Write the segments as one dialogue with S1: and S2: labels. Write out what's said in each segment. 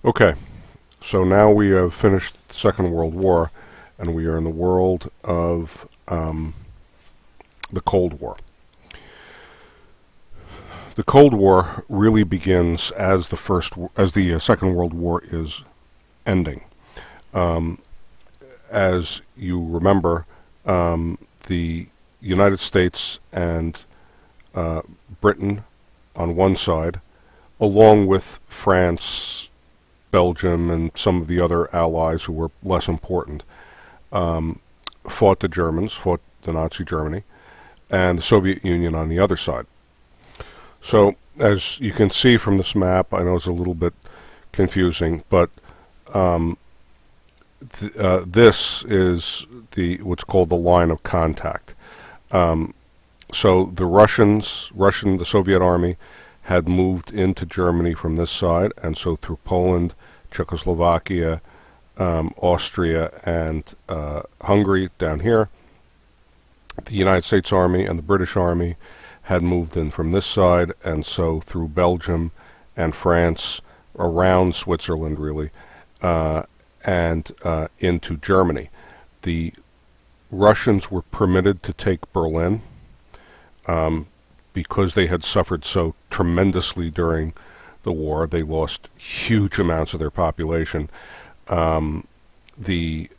S1: Okay, so now we have finished the Second World War, and we are in the world of the Cold War. The Cold War really begins as the Second World War is ending. As you remember, the United States and Britain on one side, along with France, Belgium, and some of the other allies who were less important, fought the Nazi Germany, and the Soviet Union on the other side. So, as you can see from this map, I know it's a little bit confusing, but this is what's called the line of contact. So the Soviet army had moved into Germany from this side, and so through Poland, Czechoslovakia, Austria, and Hungary down here. The United States Army and the British Army had moved in from this side, and so through Belgium and France, around Switzerland really, and into Germany. The Russians were permitted to take Berlin because they had suffered so tremendously during the war. They lost huge amounts of their population. The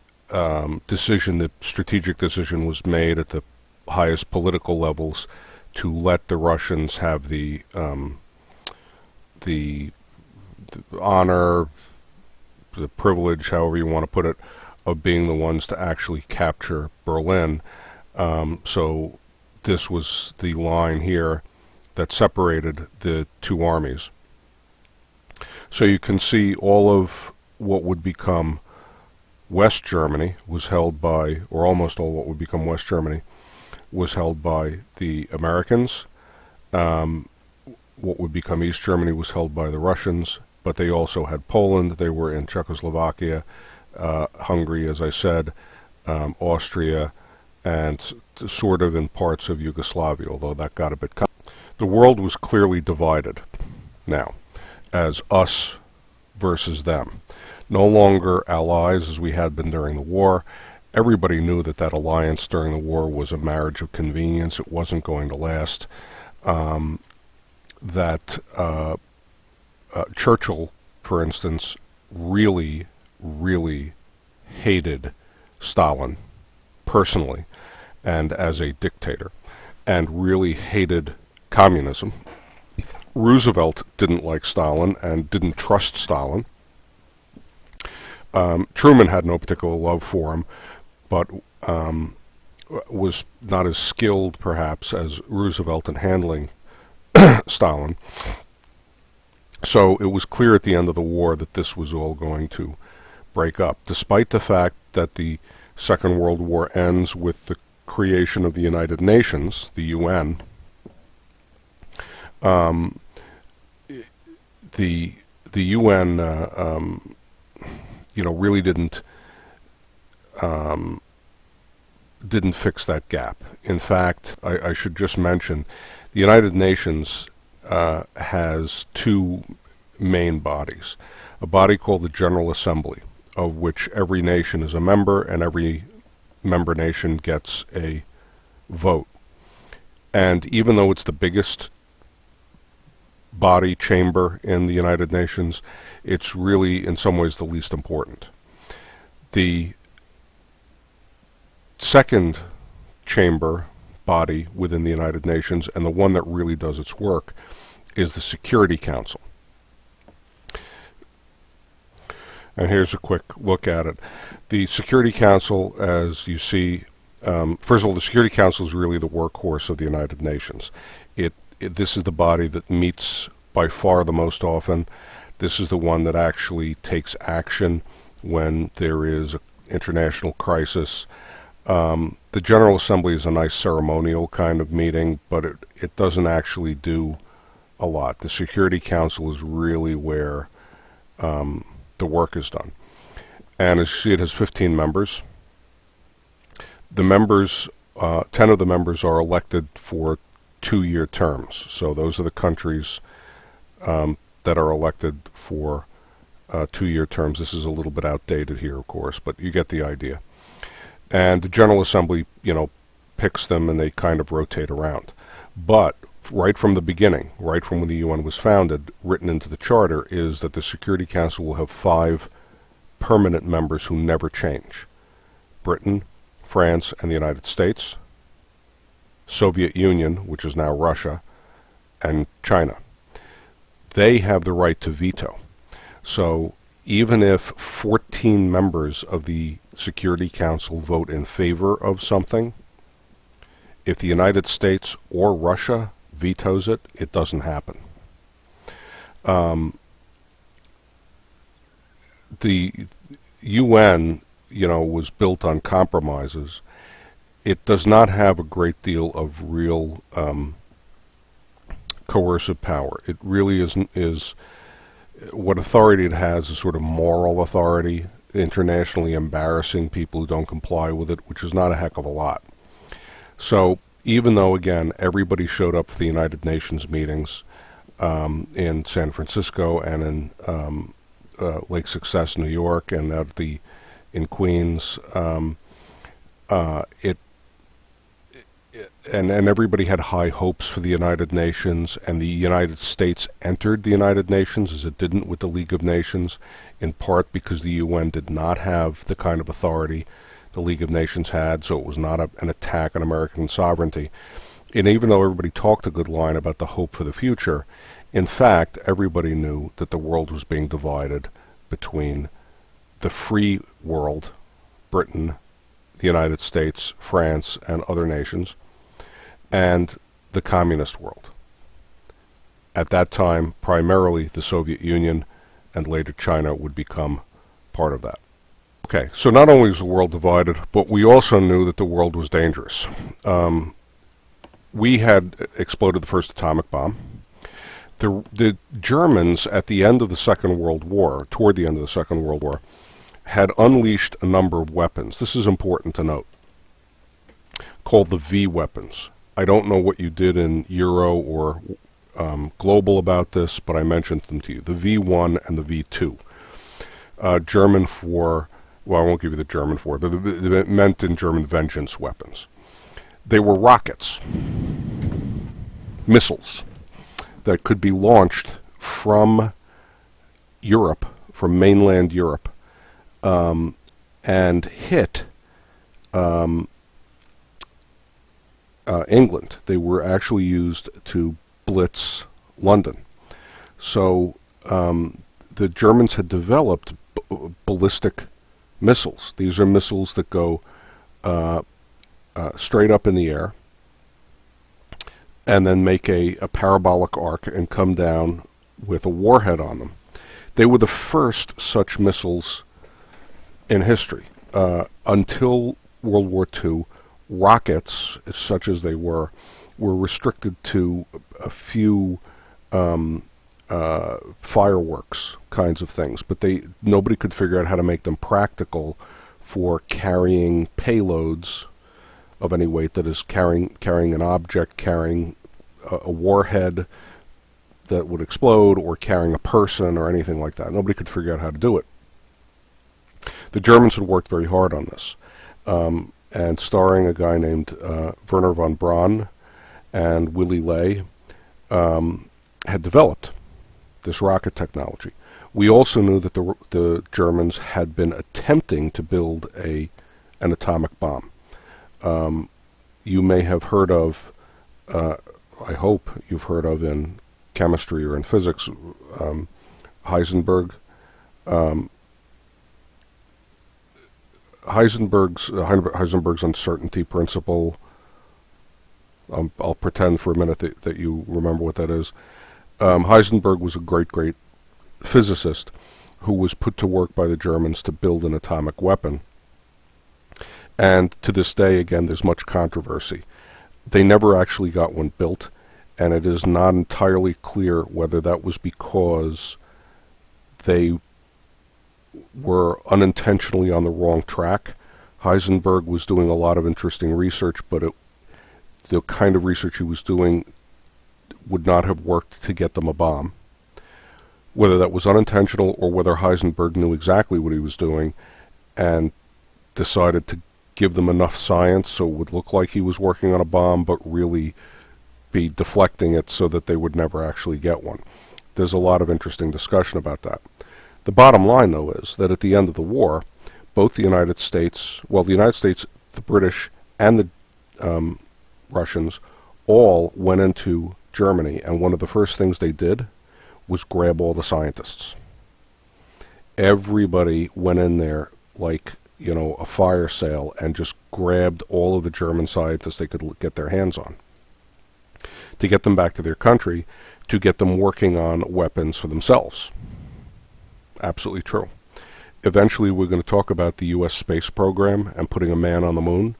S1: strategic decision was made at the highest political levels to let the Russians have the honor, the privilege, however you want to put it, of being the ones to actually capture Berlin. So this was the line here that separated the two armies. So you can see all of what would become West Germany was held by, or almost all what would become West Germany was held by the Americans. What would become East Germany was held by the Russians, but they also had Poland. They were in Czechoslovakia, Hungary, as I said, Austria, and sort of in parts of Yugoslavia, although that got a bit The world was clearly divided now as us versus them. No longer allies as we had been during the war. Everybody knew that that alliance during the war was a marriage of convenience. It wasn't going to last. Churchill, for instance, really, really hated Stalin personally and as a dictator, and really hated communism. Roosevelt didn't like Stalin and didn't trust Stalin. Truman had no particular love for him, but was not as skilled, perhaps, as Roosevelt in handling Stalin. So it was clear at the end of the war that this was all going to break up, despite the fact that the Second World War ends with the creation of the United Nations, the UN. The UN, really didn't fix that gap. In fact, I should just mention, the United Nations has two main bodies. A body called the General Assembly, of which every nation is a member, and every member nation gets a vote. And even though it's the biggest body chamber in the United Nations, it's really in some ways the least important. The second chamber body within the United Nations, and the one that really does its work, is the Security Council. And here's a quick look at it. The Security Council, as you see, first of all, the Security Council is really the workhorse of the United Nations. This is the body that meets by far the most often. This is the one that actually takes action when there is an international crisis. The General Assembly is a nice ceremonial kind of meeting, but it doesn't actually do a lot. The Security Council is really where the work is done. And as you see, it has 15 members. The members, 10 of the members are elected for 2-year terms. So those are the countries that are elected for 2-year terms. This is a little bit outdated here, of course, but you get the idea. And the General Assembly, picks them, and they kind of rotate around. But right from the beginning, right from when the UN was founded, written into the Charter is that the Security Council will have 5 permanent members who never change: Britain, France, and the United States, Soviet Union, which is now Russia, and China. They have the right to veto. So even if 14 members of the Security Council vote in favor of something, if the United States or Russia vetoes it, it doesn't happen. The UN, was built on compromises. It does not have a great deal of real coercive power. It really is what authority it has is sort of moral authority, internationally embarrassing people who don't comply with it, which is not a heck of a lot. So even though, again, everybody showed up for the United Nations meetings in San Francisco and in Lake Success, New York, and in Queens, and everybody had high hopes for the United Nations, and the United States entered the United Nations as it didn't with the League of Nations, in part because the UN did not have the kind of authority the League of Nations had, so it was not an attack on American sovereignty. And even though everybody talked a good line about the hope for the future, in fact, everybody knew that the world was being divided between the free world, Britain, the United States, France, and other nations, and the communist world. At that time, primarily the Soviet Union, and later China would become part of that. Okay, so not only was the world divided, but we also knew that the world was dangerous. We had exploded the first atomic bomb. The Germans, at the end of the Second World War, toward the end of the Second World War, had unleashed a number of weapons. This is important to note, called the V weapons. I don't know what you did in Euro or Global about this, but I mentioned them to you. The V1 and the V2. German for, well, I won't give you the German for, but it meant in German vengeance weapons. They were rockets, missiles, that could be launched from Europe, from mainland Europe, and hit England. They were actually used to blitz London. So the Germans had developed ballistic missiles. These are missiles that go straight up in the air and then make a parabolic arc and come down with a warhead on them. They were the first such missiles in history. Until World War II, rockets, such as they were restricted to a few fireworks kinds of things, but nobody could figure out how to make them practical for carrying payloads of any weight, that is carrying an object, carrying a warhead that would explode, or carrying a person or anything like that. Nobody could figure out how to do it. The Germans had worked very hard on this, and starring a guy named Werner von Braun and Willy Ley, had developed this rocket technology. We also knew that the Germans had been attempting to build an atomic bomb. You may have heard of, I hope you've heard of in chemistry or in physics, Heisenberg's uncertainty principle. I'll pretend for a minute that you remember what that is. Heisenberg was a great physicist who was put to work by the Germans to build an atomic weapon. And to this day, again, there's much controversy. They never actually got one built, and it is not entirely clear whether that was because they were unintentionally on the wrong track. Heisenberg was doing a lot of interesting research, but the kind of research he was doing would not have worked to get them a bomb. whether that was unintentional or whether Heisenberg knew exactly what he was doing and decided to give them enough science so it would look like he was working on a bomb, but really be deflecting it so that they would never actually get one. There's a lot of interesting discussion about that. The bottom line, though, is that at the end of the war, both the United States, the British, and the Russians all went into Germany, and one of the first things they did was grab all the scientists. Everybody went in there like, a fire sale and just grabbed all of the German scientists they could get their hands on to get them back to their country, to get them working on weapons for themselves. Absolutely true. Eventually, we're going to talk about the U.S. space program and putting a man on the moon.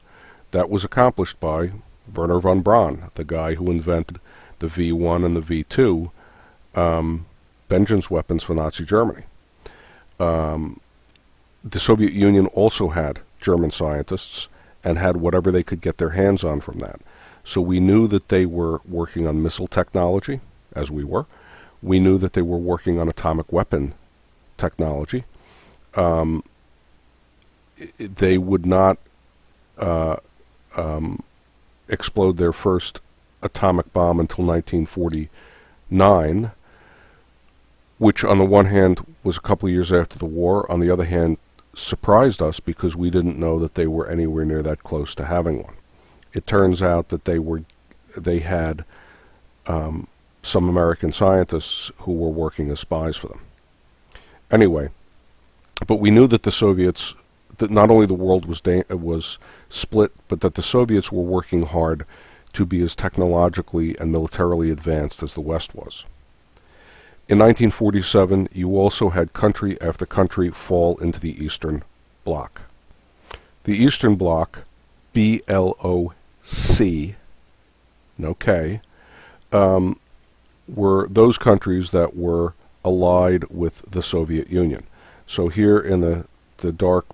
S1: That was accomplished by Wernher von Braun, the guy who invented the V-1 and the V-2 vengeance weapons for Nazi Germany. The Soviet Union also had German scientists and had whatever they could get their hands on from that. So we knew that they were working on missile technology, as we were. We knew that they were working on atomic weapon technology. They would not explode their first atomic bomb until 1949, which on the one hand was a couple of years after the war, on the other hand surprised us because we didn't know that they were anywhere near that close to having one. It turns out that they had some American scientists who were working as spies for them. Anyway, but we knew that the Soviets, that not only the world was split, but that the Soviets were working hard to be as technologically and militarily advanced as the West was. In 1947, you also had country after country fall into the Eastern Bloc. The Eastern Bloc, B-L-O-C, no K, were those countries that were allied with the Soviet Union. So here in the dark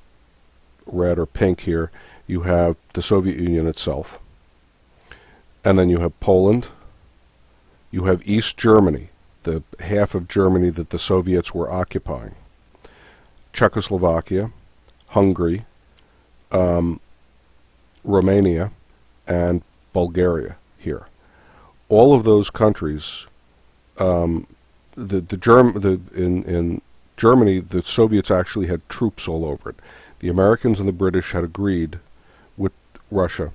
S1: red or pink here, you have the Soviet Union itself. And then you have Poland. You have East Germany, the half of Germany that the Soviets were occupying. Czechoslovakia, Hungary, Romania, and Bulgaria here. All of those countries, in Germany, the Soviets actually had troops all over it. The Americans and the British had agreed with Russia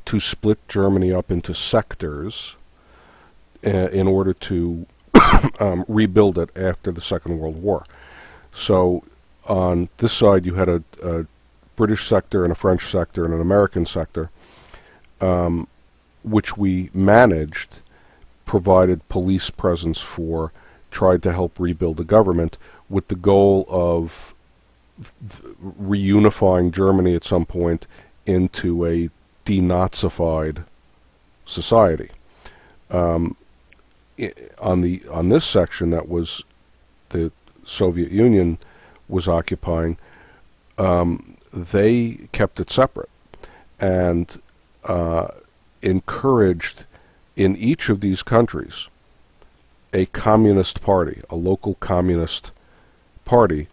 S1: to split Germany up into sectors in order to rebuild it after the Second World War. So on this side you had a British sector and a French sector and an American sector, which we managed, provided police presence for, tried to help rebuild the government with the goal of reunifying Germany at some point into a denazified society. On this section that was the Soviet Union was occupying, they kept it separate and encouraged in each of these countries a communist party, a local communist party,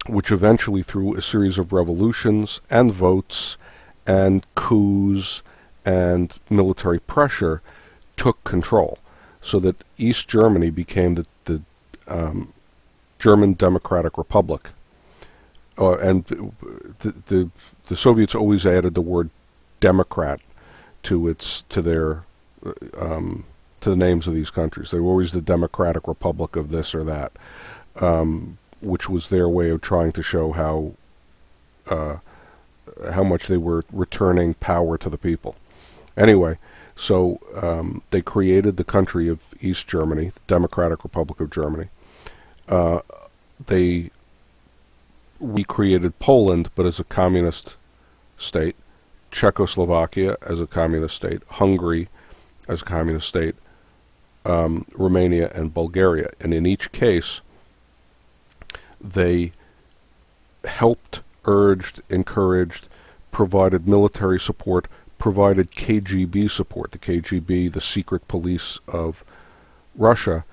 S1: which eventually through a series of revolutions and votes and coups and military pressure took control, so that East Germany became the German Democratic Republic. And the Soviets always added the word Democrat to the names of these countries. They were always the Democratic Republic of this or that, which was their way of trying to show how much they were returning power to the people. Anyway, so they created the country of East Germany, the Democratic Republic of Germany. They recreated Poland, but as a communist state, Czechoslovakia as a communist state, Hungary as a communist state, Romania and Bulgaria. And in each case, they helped, urged, encouraged, provided military support, provided KGB support. The KGB, the secret police of Russia,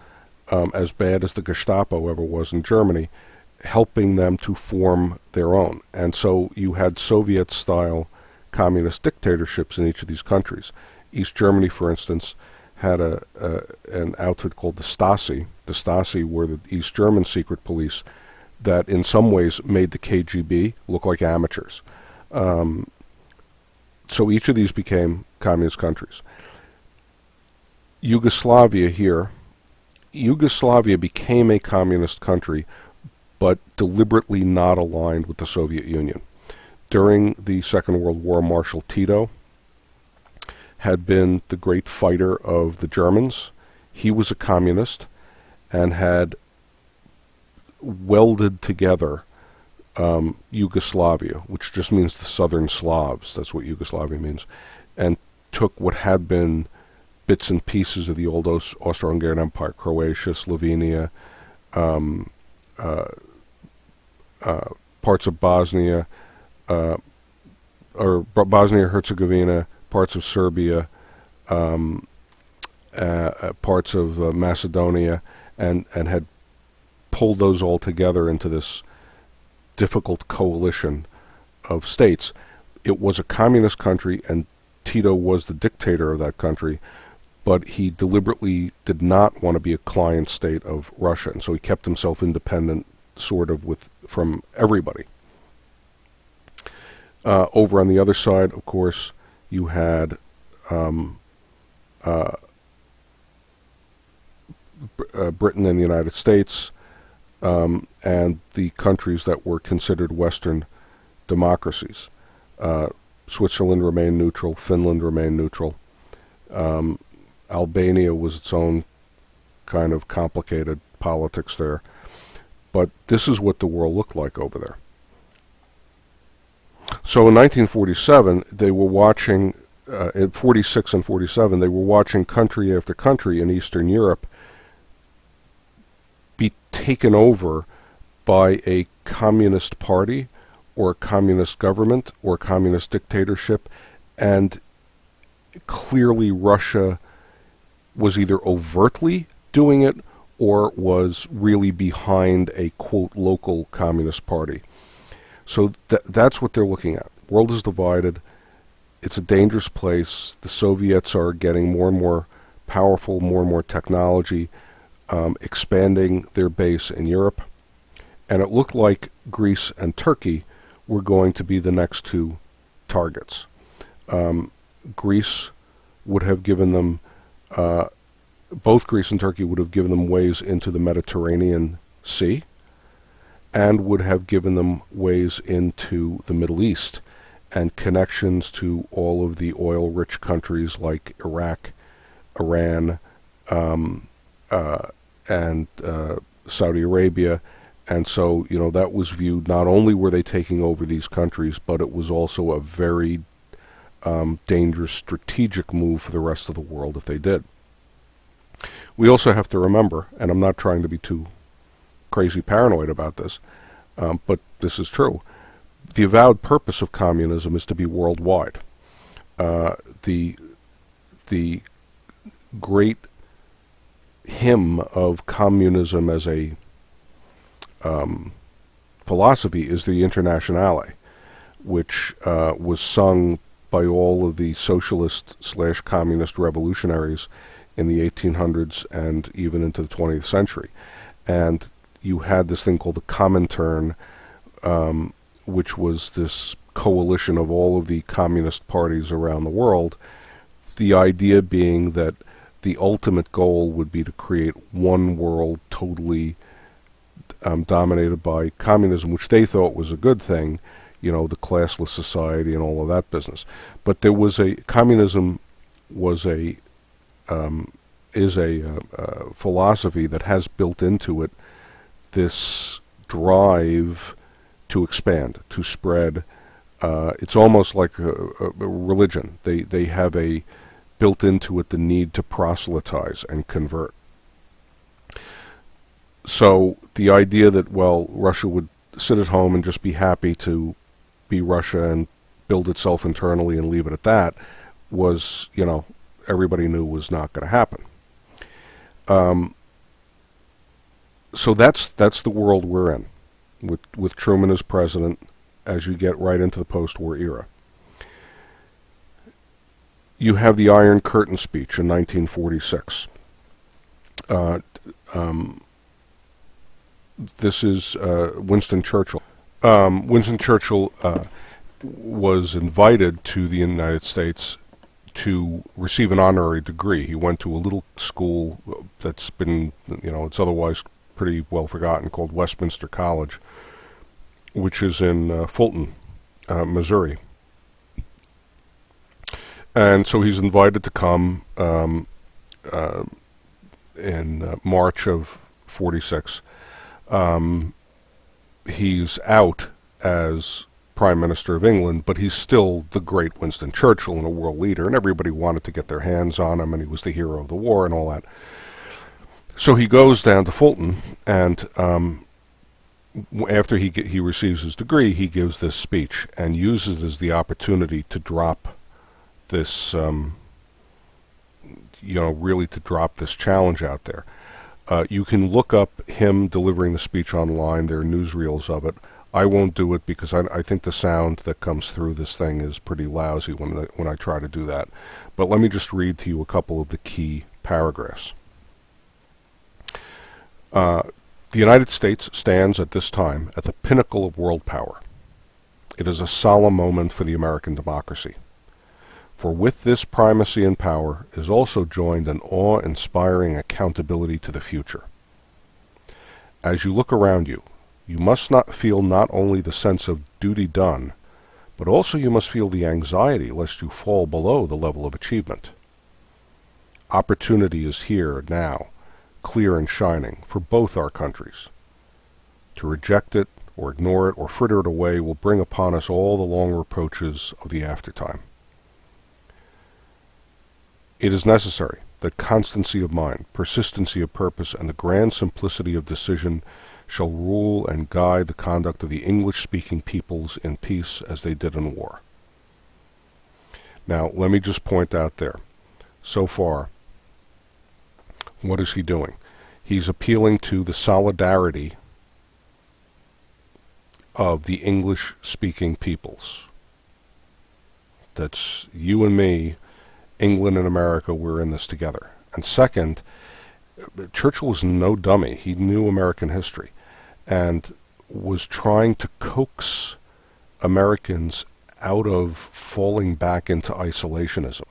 S1: as bad as the Gestapo ever was in Germany, helping them to form their own. And so you had Soviet-style communist dictatorships in each of these countries. East Germany, for instance, had an outfit called the Stasi. The Stasi were the East German secret police that in some ways made the KGB look like amateurs. So each of these became communist countries. Yugoslavia became a communist country, but deliberately not aligned with the Soviet Union. During the Second World War, Marshal Tito had been the great fighter of the Germans. He was a communist and had welded together Yugoslavia, which just means the Southern Slavs. That's what Yugoslavia means. And took what had been bits and pieces of the old Austro-Hungarian Empire, Croatia, Slovenia, parts of Bosnia, or Bosnia-Herzegovina, parts of Serbia, parts of Macedonia, and had pulled those all together into this difficult coalition of states. It was a communist country, and Tito was the dictator of that country, but he deliberately did not want to be a client state of Russia, and so he kept himself independent, sort of, from everybody. Over on the other side, of course, you had Britain and the United States, and the countries that were considered Western democracies. Switzerland remained neutral, Finland remained neutral. Albania was its own kind of complicated politics there. But this is what the world looked like over there. So in 1947, they were watching, in 46 and 47, they were watching country after country in Eastern Europe be taken over by a communist party or a communist government or a communist dictatorship, and clearly Russia was either overtly doing it or was really behind a, quote, local communist party. So that's what they're looking at. World is divided. It's a dangerous place. The Soviets are getting more and more powerful, more and more technology, expanding their base in Europe. And it looked like Greece and Turkey were going to be the next two targets. Greece would have given them, both Greece and Turkey would have given them ways into the Mediterranean Sea, and would have given them ways into the Middle East and connections to all of the oil-rich countries like Iraq, Iran, and Saudi Arabia. And so, you know, that was viewed, not only were they taking over these countries, but it was also a very dangerous strategic move for the rest of the world if they did. We also have to remember, and I'm not trying to be too crazy paranoid about this, but this is true. The avowed purpose of communism is to be worldwide. The great hymn of communism as a philosophy is the Internationale, which was sung by all of the socialist/communist revolutionaries in the 1800s and even into the 20th century. And you had this thing called the Comintern, which was this coalition of all of the communist parties around the world, the idea being that the ultimate goal would be to create one world totally dominated by communism, which they thought was a good thing, you know, the classless society and all of that business. But there was communism was is a philosophy that has built into it this drive to expand, to spread. It's almost like a religion. They have built into it the need to proselytize and convert. So the idea that, well, Russia would sit at home and just be happy to be Russia and build itself internally and leave it at that was, you know, everybody knew was not going to happen. So that's the world we're in, with Truman as president, as you get right into the post-war era. You have the Iron Curtain speech in 1946. This is Winston Churchill. Winston Churchill was invited to the United States to receive an honorary degree. He went to a little school that's been, it's otherwise pretty well forgotten, called Westminster College, which is in Fulton, Missouri. And so he's invited to come in March of 46. He's out as Prime Minister of England, but he's still the great Winston Churchill and a world leader, and everybody wanted to get their hands on him, and he was the hero of the war and all that. So he goes down to Fulton, and after he receives his degree, he gives this speech and uses it as the opportunity to drop this, really to drop this challenge out there. You can look up him delivering the speech online. There are newsreels of it. I won't do it because I think the sound that comes through this thing is pretty lousy when I try to do that. But let me just read to you a couple of the key paragraphs. The United States stands at this time at the pinnacle of world power. It is a solemn moment for the American democracy. For with this primacy in power is also joined an awe-inspiring accountability to the future. As you look around you, you must not feel not only the sense of duty done, but also you must feel the anxiety lest you fall below the level of achievement. Opportunity is here now, clear and shining, for both our countries. To reject it, or ignore it, or fritter it away will bring upon us all the long reproaches of the aftertime. It is necessary that constancy of mind, persistency of purpose, and the grand simplicity of decision shall rule and guide the conduct of the English-speaking peoples in peace as they did in war. Now, let me just point out there, so far, what is he doing? He's appealing to the solidarity of the English-speaking peoples. That's you and me, England and America, we're in this together. And second, Churchill was no dummy. He knew American history and was trying to coax Americans out of falling back into isolationism.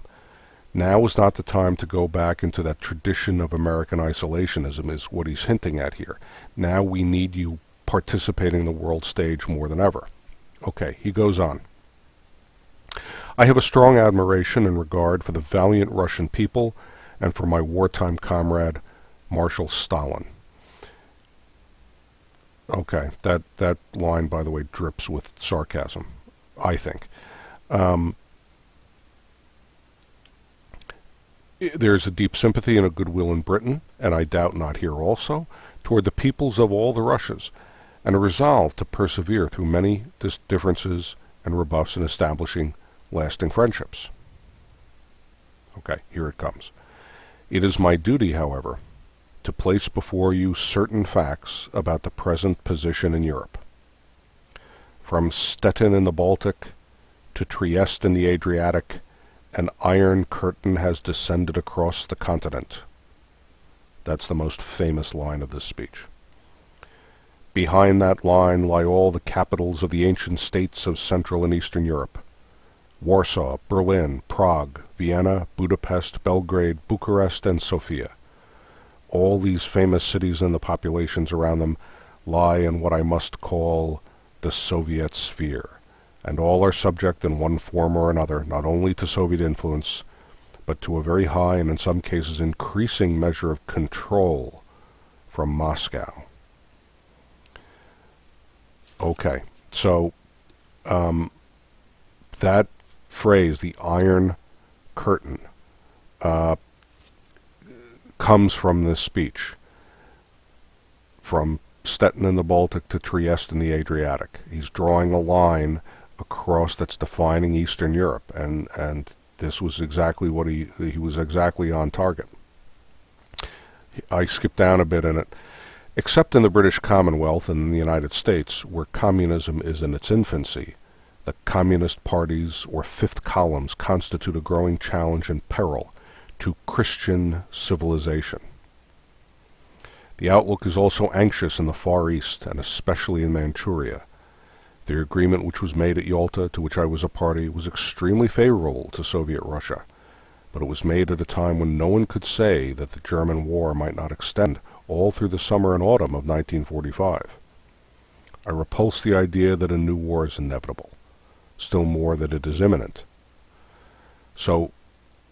S1: Now is not the time to go back into that tradition of American isolationism, is what he's hinting at here. Now we need you participating in the world stage more than ever. Okay, he goes on. I have a strong admiration and regard for the valiant Russian people and for my wartime comrade, Marshal Stalin. Okay, that line, by the way, drips with sarcasm, I think. There's a deep sympathy and a goodwill in Britain, and I doubt not here also, toward the peoples of all the Russias, and a resolve to persevere through many differences and rebuffs in establishing lasting friendships. Okay, here it comes. It is my duty, however, to place before you certain facts about the present position in Europe. From Stettin in the Baltic to Trieste in the Adriatic, an iron curtain has descended across the continent. That's the most famous line of this speech. Behind that line lie all the capitals of the ancient states of Central and Eastern Europe. Warsaw, Berlin, Prague, Vienna, Budapest, Belgrade, Bucharest, and Sofia. All these famous cities and the populations around them lie in what I must call the Soviet sphere, and all are subject in one form or another not only to Soviet influence, but to a very high and in some cases increasing measure of control from Moscow. Okay, so that phrase, the Iron Curtain, comes from this speech, from Stettin in the Baltic to Trieste in the Adriatic. He's drawing a line across that's defining Eastern Europe, and this was exactly what he was exactly on target. I skipped down a bit in it. Except in the British Commonwealth and in the United States, where communism is in its infancy, the communist parties or fifth columns constitute a growing challenge and peril to Christian civilization. The outlook is also anxious in the Far East, and especially in Manchuria. The agreement which was made at Yalta, to which I was a party, was extremely favorable to Soviet Russia, but it was made at a time when no one could say that the German war might not extend all through the summer and autumn of 1945. I repulse the idea that a new war is inevitable, still more that it is imminent. So,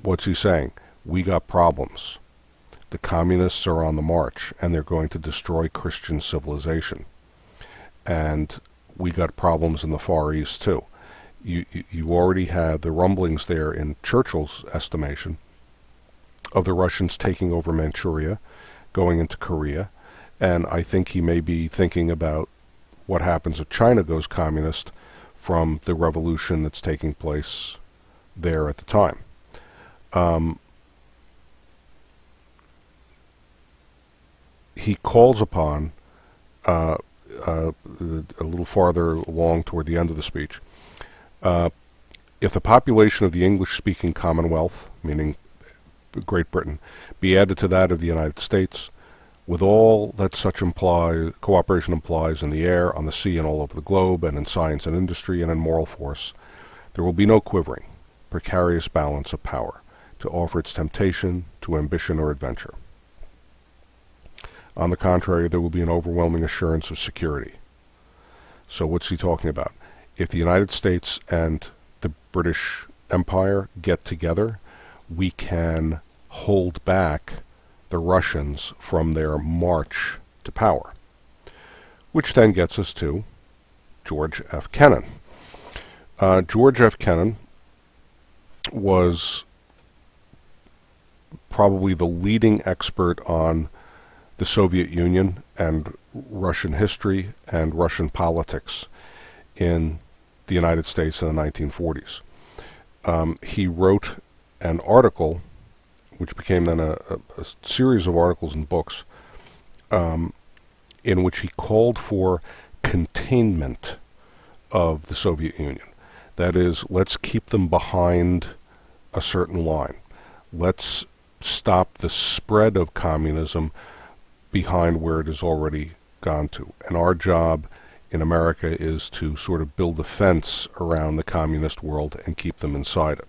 S1: what's he saying? We got problems. The communists are on the march, and they're going to destroy Christian civilization. And we got problems in the Far East, too. You already had the rumblings there, in Churchill's estimation, of the Russians taking over Manchuria, going into Korea, and I think he may be thinking about what happens if China goes communist from the revolution that's taking place there at the time. He calls upon, a little farther along toward the end of the speech, if the population of the English-speaking Commonwealth, meaning Great Britain, be added to that of the United States, with all that such cooperation implies in the air, on the sea, and all over the globe, and in science and industry, and in moral force, there will be no quivering, precarious balance of power to offer its temptation to ambition or adventure. On the contrary, there will be an overwhelming assurance of security. So what's he talking about? If the United States and the British Empire get together, we can hold back the Russians from their march to power. Which then gets us to George F. Kennan. George F. Kennan was probably the leading expert on the Soviet Union and Russian history and Russian politics in the United States in the 1940s. He wrote an article, which became then a series of articles and books, in which he called for containment of the Soviet Union. That is, let's keep them behind a certain line. Let's stop the spread of communism behind where it has already gone to. And our job in America is to sort of build a fence around the communist world and keep them inside it.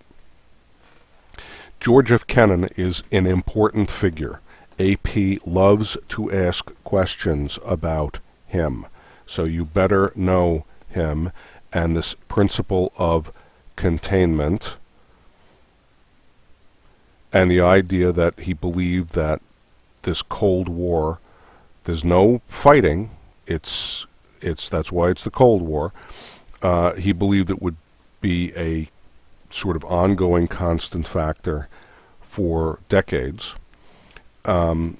S1: George F. Kennan is an important figure. AP loves to ask questions about him. So you better know him and this principle of containment and the idea that he believed that this Cold War, there's no fighting, that's why it's the Cold War. He believed it would be a sort of ongoing constant factor for decades, and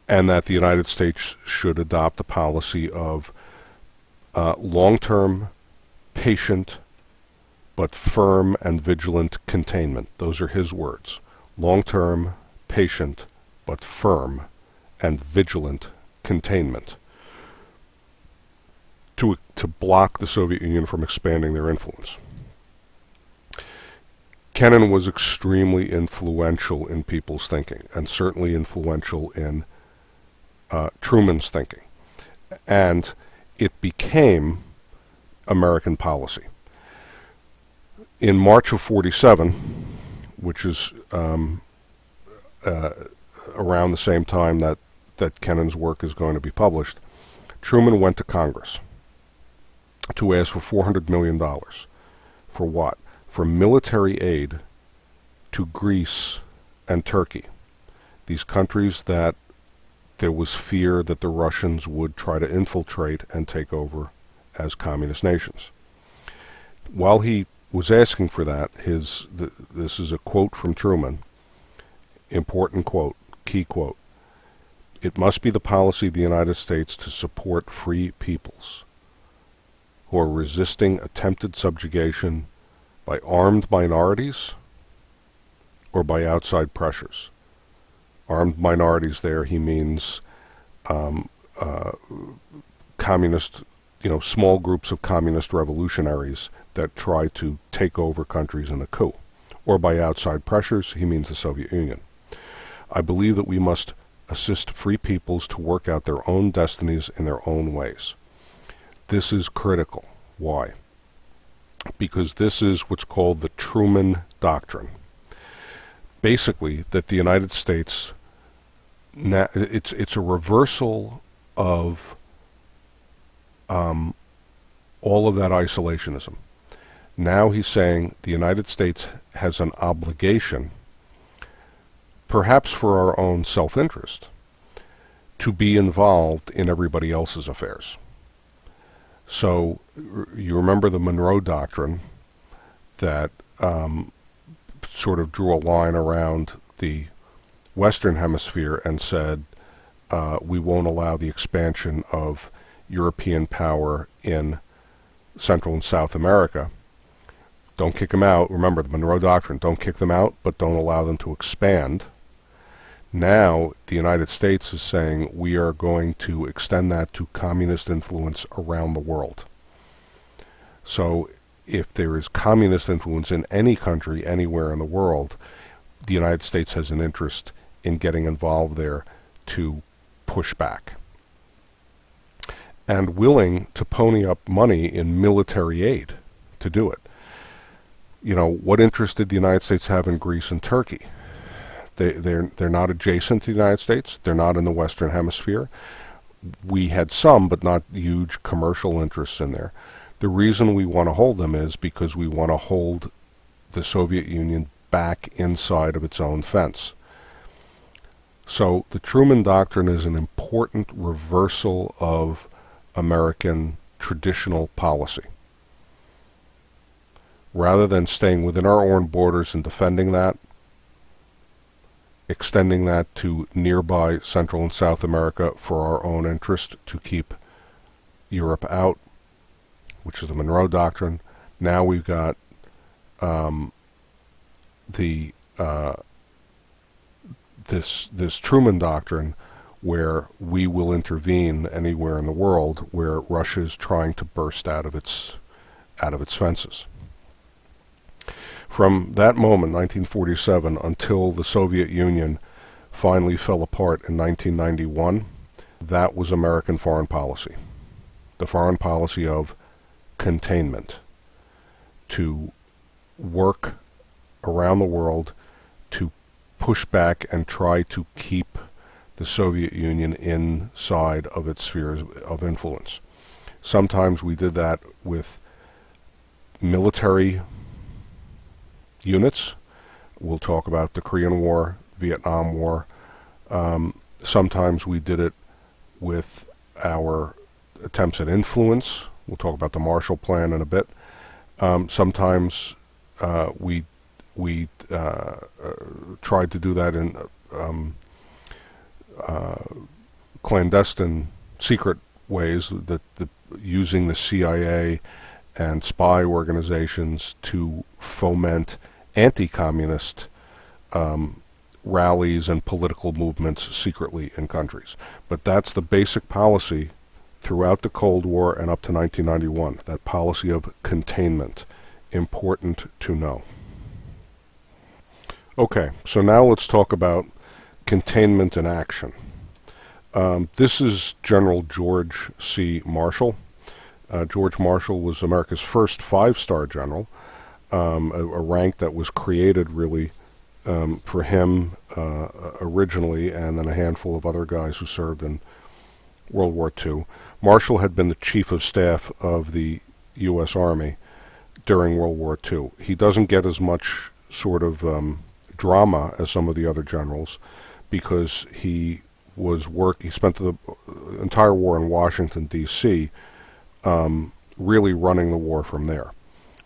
S1: that the United States should adopt a policy of long-term, patient, but firm and vigilant containment. Those are his words. Long-term, patient, but firm and vigilant containment to block the Soviet Union from expanding their influence. Kennan was extremely influential in people's thinking, and certainly influential in Truman's thinking. And it became American policy. In March of '47, which is around the same time that Kennan's work is going to be published, Truman went to Congress to ask for $400 million. For what? For military aid to Greece and Turkey, these countries that there was fear that the Russians would try to infiltrate and take over as communist nations. While he was asking for that, this is a quote from Truman, important quote, key quote, "It must be the policy of the United States to support free peoples who are resisting attempted subjugation by armed minorities or by outside pressures." Armed minorities there, he means communist, small groups of communist revolutionaries that try to take over countries in a coup. Or by outside pressures, he means the Soviet Union. I believe that we must assist free peoples to work out their own destinies in their own ways. This is critical. Why? Because this is what's called the Truman Doctrine. Basically, that the United States, it's a reversal of all of that isolationism. Now he's saying the United States has an obligation, perhaps for our own self-interest, to be involved in everybody else's affairs. So you remember the Monroe Doctrine that sort of drew a line around the Western Hemisphere and said we won't allow the expansion of European power in Central and South America. Don't kick them out. Remember the Monroe Doctrine. Don't kick them out, but don't allow them to expand. Now the United States is saying we are going to extend that to communist influence around the world. So if there is communist influence in any country, anywhere in the world, the United States has an interest in getting involved there to push back. And willing to pony up money in military aid to do it. What interest did the United States have in Greece and Turkey? They're not adjacent to the United States. They're not in the Western Hemisphere. We had some, but not huge commercial interests in there. The reason we want to hold them is because we want to hold the Soviet Union back inside of its own fence. So the Truman Doctrine is an important reversal of American traditional policy. Rather than staying within our own borders and defending that, extending that to nearby Central and South America for our own interest to keep Europe out, which is the Monroe Doctrine. Now we've got this Truman Doctrine, where we will intervene anywhere in the world where Russia is trying to burst out of its fences. From that moment, 1947, until the Soviet Union finally fell apart in 1991, that was American foreign policy. The foreign policy of containment, to work around the world to push back and try to keep the Soviet Union inside of its spheres of influence. Sometimes we did that with military units. We'll talk about the Korean War, Vietnam War. Sometimes we did it with our attempts at influence. We'll talk about the Marshall Plan in a bit. Sometimes we tried to do that in clandestine, secret ways, using the CIA and spy organizations to foment anti-communist rallies and political movements secretly in countries. But that's the basic policy throughout the Cold War and up to 1991, that policy of containment. Important to know. Okay, so now let's talk about containment in action. This is General George C. Marshall. George Marshall was America's first five-star general, a rank that was created really for him originally, and then a handful of other guys who served in World War II. Marshall had been the chief of staff of the U.S. Army during World War II. He doesn't get as much sort of drama as some of the other generals because he spent the entire war in Washington, D.C., really running the war from there.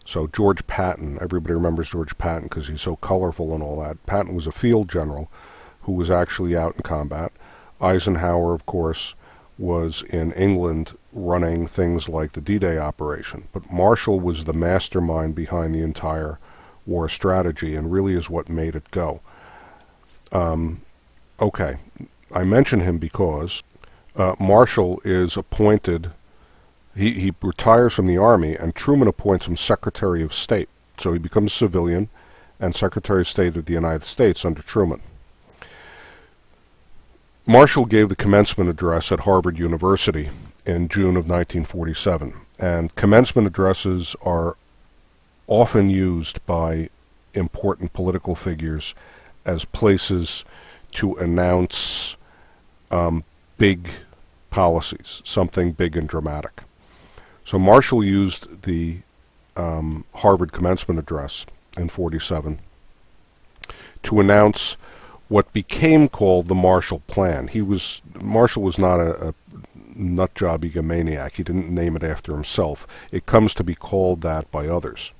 S1: So George Patton, everybody remembers George Patton because he's so colorful and all that. Patton was a field general who was actually out in combat. Eisenhower, of course, was in England running things like the D-Day operation. But Marshall was the mastermind behind the entire war strategy and really is what made it go. Okay, I mention him because Marshall is appointed, he retires from the Army, and Truman appoints him Secretary of State. So he becomes a civilian and Secretary of State of the United States under Truman. Marshall gave the commencement address at Harvard University in June of 1947, and commencement addresses are often used by important political figures as places to announce big policies, something big and dramatic. So Marshall used the Harvard commencement address in 47 to announce what became called the Marshall Plan. Marshall was not a nutjob egomaniac. He didn't name it after himself. It comes to be called that by others.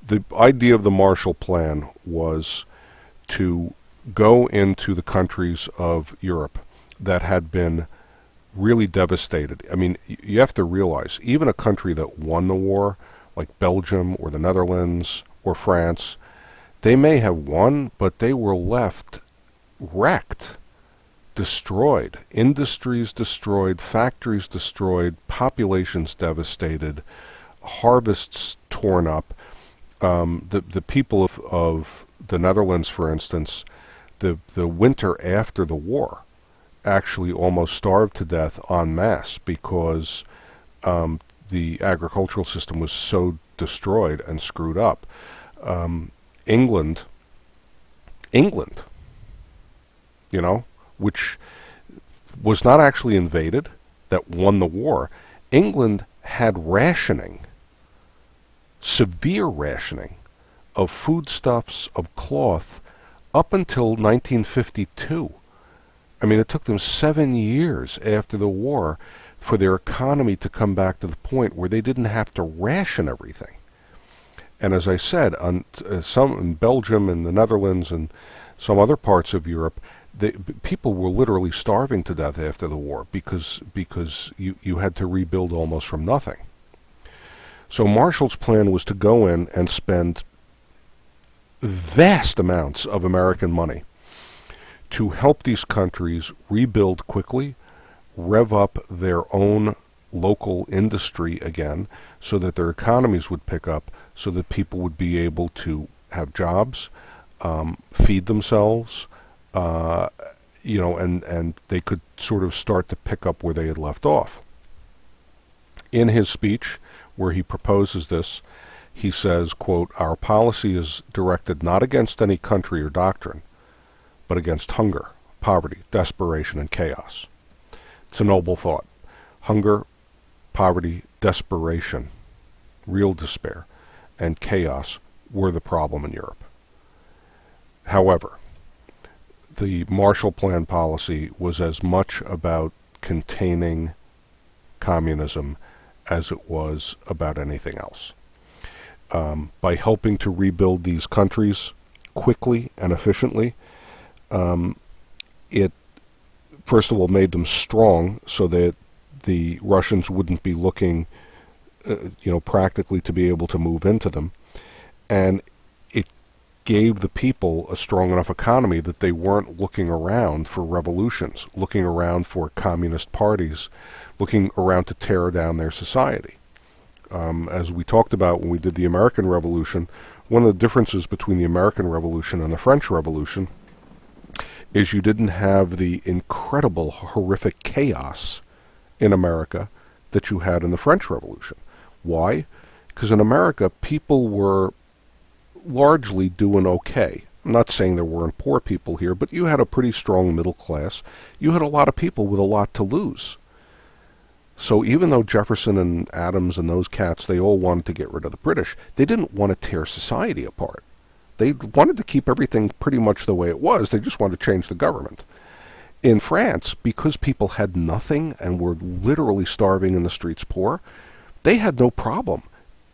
S1: The idea of the Marshall Plan was to go into the countries of Europe that had been really devastated. I mean, you have to realize, even a country that won the war, like Belgium or the Netherlands or France, they may have won, but they were left wrecked, destroyed, industries destroyed, factories destroyed, populations devastated, harvests torn up. The people of the Netherlands, for instance, the winter after the war actually almost starved to death en masse because the agricultural system was so destroyed and screwed up. England, which was not actually invaded, that won the war, England had rationing, severe rationing of foodstuffs, of cloth, up until 1952. I mean, it took them 7 years after the war for their economy to come back to the point where they didn't have to ration everything. And as I said, some in Belgium and the Netherlands and some other parts of Europe, people were literally starving to death after the war because you had to rebuild almost from nothing. So Marshall's plan was to go in and spend vast amounts of American money to help these countries rebuild quickly, rev up their own local industry again so that their economies would pick up, so that people would be able to have jobs, feed themselves, and they could sort of start to pick up where they had left off. In his speech, where he proposes this, he says, quote, "Our policy is directed not against any country or doctrine, but against hunger, poverty, desperation, and chaos." It's a noble thought. Hunger, poverty, desperation, real despair, and chaos were the problem in Europe. However, the Marshall Plan policy was as much about containing communism as it was about anything else. By helping to rebuild these countries quickly and efficiently, it first of all made them strong so that the Russians wouldn't be looking, practically to be able to move into them, and it gave the people a strong enough economy that they weren't looking around for revolutions, looking around for communist parties, looking around to tear down their society. As we talked about when we did the American Revolution, one of the differences between the American Revolution and the French Revolution is you didn't have the incredible, horrific chaos in America that you had in the French Revolution. Why? Because in America, people were largely doing okay. I'm not saying there weren't poor people here, but you had a pretty strong middle class. You had a lot of people with a lot to lose. So even though Jefferson and Adams and those cats, they all wanted to get rid of the British, they didn't want to tear society apart. They wanted to keep everything pretty much the way it was. They just wanted to change the government. In France, because people had nothing and were literally starving in the streets poor, they had no problem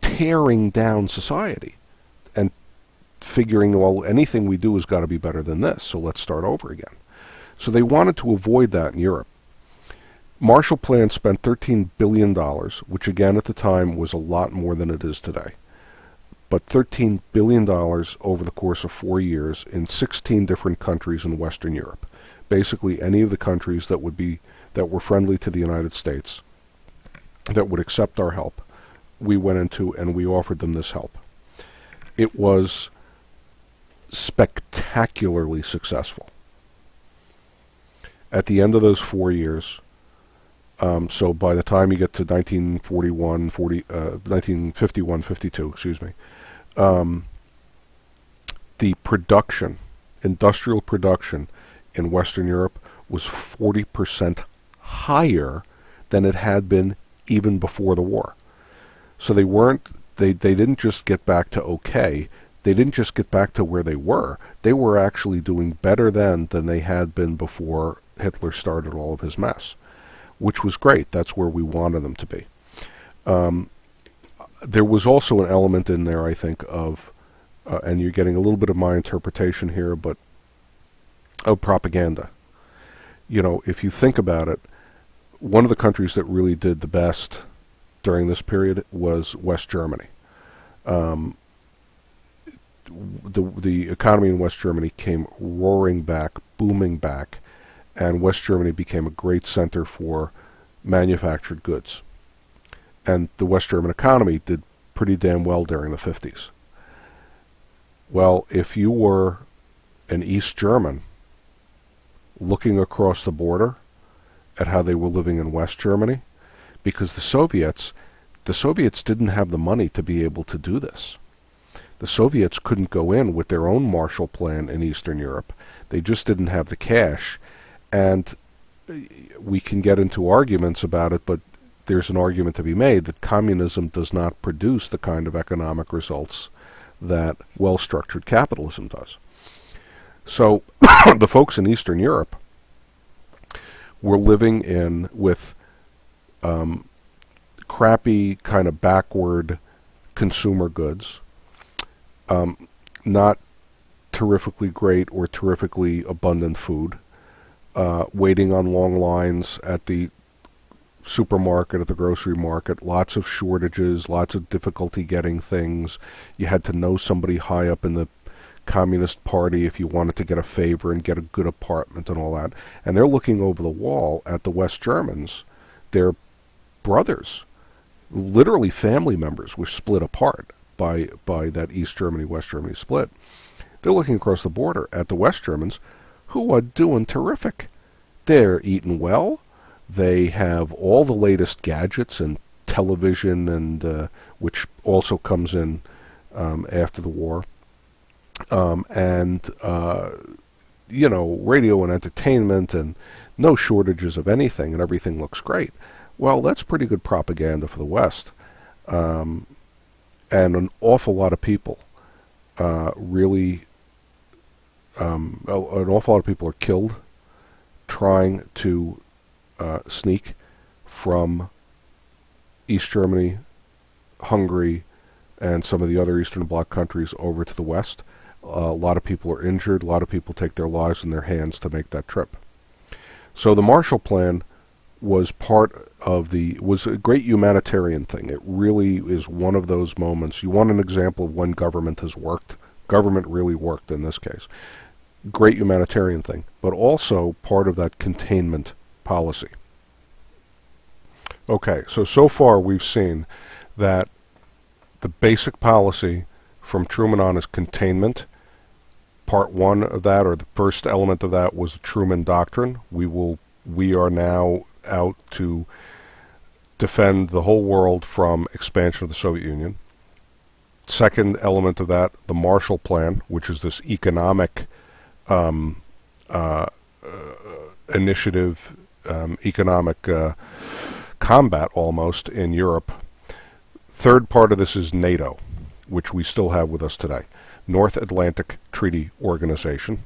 S1: tearing down society and figuring, well, anything we do has got to be better than this, so let's start over again. So they wanted to avoid that in Europe. Marshall Plan spent $13 billion, which again at the time was a lot more than it is today. But $13 billion over the course of 4 years in 16 different countries in Western Europe. Basically any of the countries that that were friendly to the United States, that would accept our help, we went into and we offered them this help. It was spectacularly successful. At the end of those 4 years, so by the time you get to 1951, 52, excuse me, the production, industrial production in Western Europe was 40% higher than it had been even before the war. So they didn't just get back to okay, they didn't just get back to where they were actually doing better then than they had been before Hitler started all of his mess, which was great. That's where we wanted them to be. There was also an element in there, I think, of, and you're getting a little bit of my interpretation here, but of propaganda. You know, if you think about it, one of the countries that really did the best during this period was West Germany. The economy in West Germany came roaring back, booming back, and West Germany became a great center for manufactured goods. And the West German economy did pretty damn well during the 50s. Well, if you were an East German looking across the border at how they were living in West Germany, because the Soviets didn't have the money to be able to do this. The Soviets couldn't go in with their own Marshall Plan in Eastern Europe. They just didn't have the cash. And we can get into arguments about it, but there's an argument to be made that communism does not produce the kind of economic results that well-structured capitalism does. So the folks in Eastern Europe were living with crappy, kind of backward consumer goods, not terrifically great or terrifically abundant food, waiting on long lines at the supermarket, at the grocery market, lots of shortages, lots of difficulty getting things. You had to know somebody high up in the Communist Party if you wanted to get a favor and get a good apartment and all that. And they're looking over the wall at the West Germans. Their brothers, literally family members, were split apart by that East Germany, West Germany split. They're looking across the border at the West Germans, who are doing terrific. They're eating well. They have all the latest gadgets and television, and which also comes in after the war. Radio and entertainment, and no shortages of anything, and everything looks great. Well, that's pretty good propaganda for the West. And an awful lot of people an awful lot of people are killed trying to sneak from East Germany, Hungary, and some of the other Eastern Bloc countries over to the West. A lot of people are injured. A lot of people take their lives in their hands to make that trip. So the Marshall Plan was was a great humanitarian thing. It really is one of those moments. You want an example of when government has worked? Government really worked in this case. Great humanitarian thing, but also part of that containment policy. Okay, so far we've seen that the basic policy from Truman on is containment. Part one of that, or the first element of that, was the Truman Doctrine. We are now out to defend the whole world from expansion of the Soviet Union. Second element of that, the Marshall Plan, which is this economic initiative, economic combat almost in Europe. Third part of this is NATO, which we still have with us today. North Atlantic Treaty Organization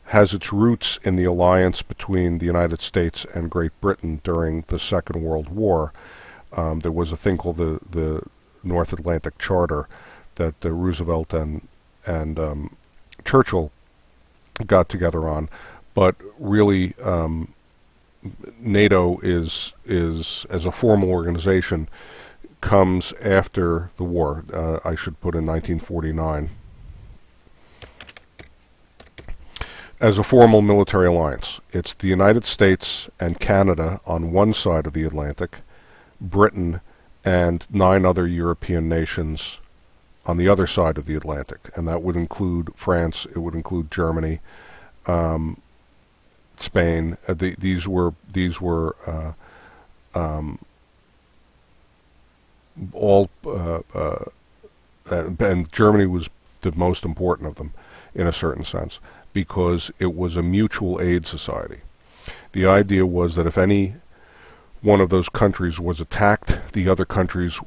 S1: has its roots in the alliance between the United States and Great Britain during the Second World War. There was a thing called the North Atlantic Charter that Roosevelt and Churchill got together on, but really NATO is as a formal organization comes after the war. I should put in 1949. as a formal military alliance. It's the United States and Canada on one side of the Atlantic, Britain and 9 other European nations on the other side of the Atlantic, and that would include France, it would include Germany, Spain. These were all, and Germany was the most important of them in a certain sense, because it was a mutual aid society. The idea was that if any one of those countries was attacked, the other countries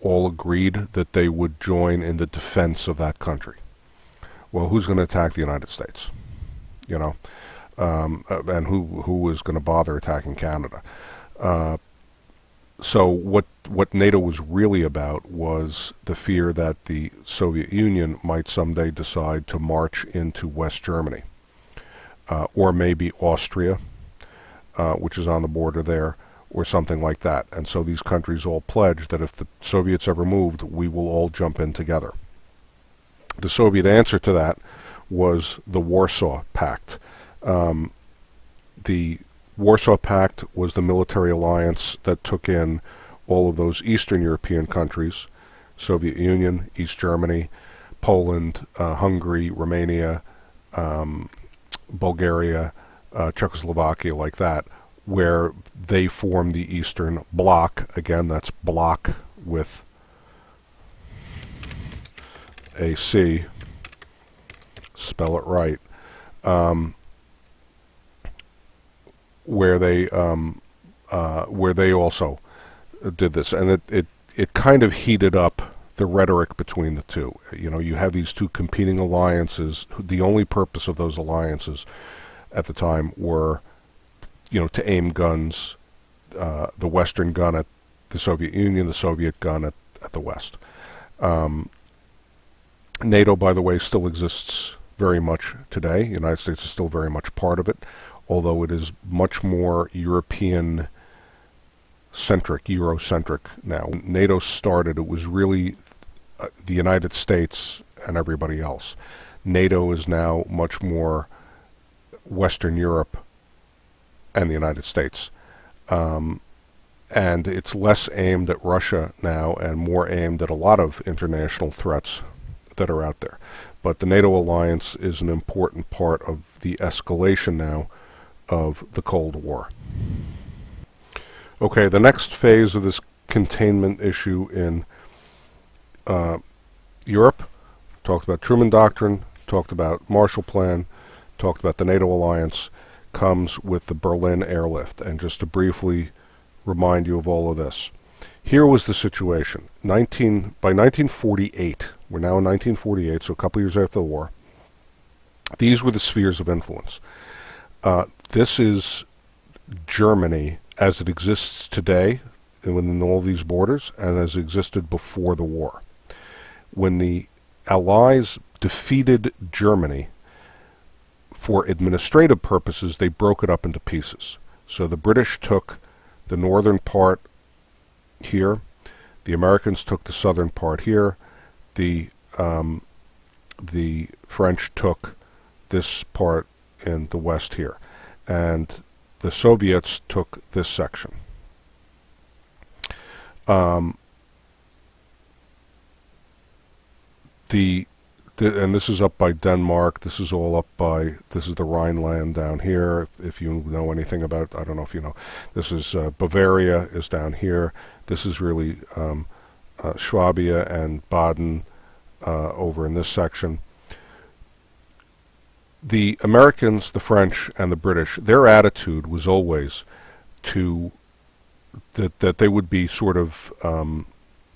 S1: all agreed that they would join in the defense of that country. Well, who's going to attack the United States? You know, and who is going to bother attacking Canada? So what NATO was really about was the fear that the Soviet Union might someday decide to march into West Germany, or maybe Austria, which is on the border there, or something like that. And so these countries all pledged that if the Soviets ever moved, we will all jump in together. The Soviet answer to that was the Warsaw Pact. The Warsaw Pact was the military alliance that took in all of those Eastern European countries, Soviet Union, East Germany, Poland, Hungary, Romania, Bulgaria, Czechoslovakia, like that, where they formed the Eastern Bloc. Again, that's Bloc with a C, spell it right, where they also did this, and it kind of heated up the rhetoric between the two. You know, you have these two competing alliances. The only purpose of those alliances at the time were, you know, to aim guns, the Western gun at the Soviet Union, the Soviet gun at the West. NATO, by the way, still exists very much today. The United States is still very much part of it, although it is much more European-centric, Eurocentric now. When NATO started, it was really the United States and everybody else. NATO is now much more Western Europe and the United States. And it's less aimed at Russia now and more aimed at a lot of international threats that are out there. But the NATO alliance is an important part of the escalation now of the Cold War. Okay, the next phase of this containment issue in Europe, talked about Truman Doctrine, talked about Marshall Plan, talked about the NATO alliance, comes with the Berlin airlift. And just to briefly remind you of all of this, here was the situation. By 1948, we're now in 1948, so a couple years after the war, these were the spheres of influence. This is Germany as it exists today within all these borders and as it existed before the war. When the Allies defeated Germany, for administrative purposes, they broke it up into pieces. So the British took the northern part here, the Americans took the southern part here, the French took this part in the west here, and the Soviets took this section. And this is up by Denmark. This is all up by, this is the Rhineland down here. If you know anything about, I don't know if you know, this is Bavaria is down here. This is really Swabia and Baden over in this section. The Americans, the French, and the British, their attitude was always that they would be sort of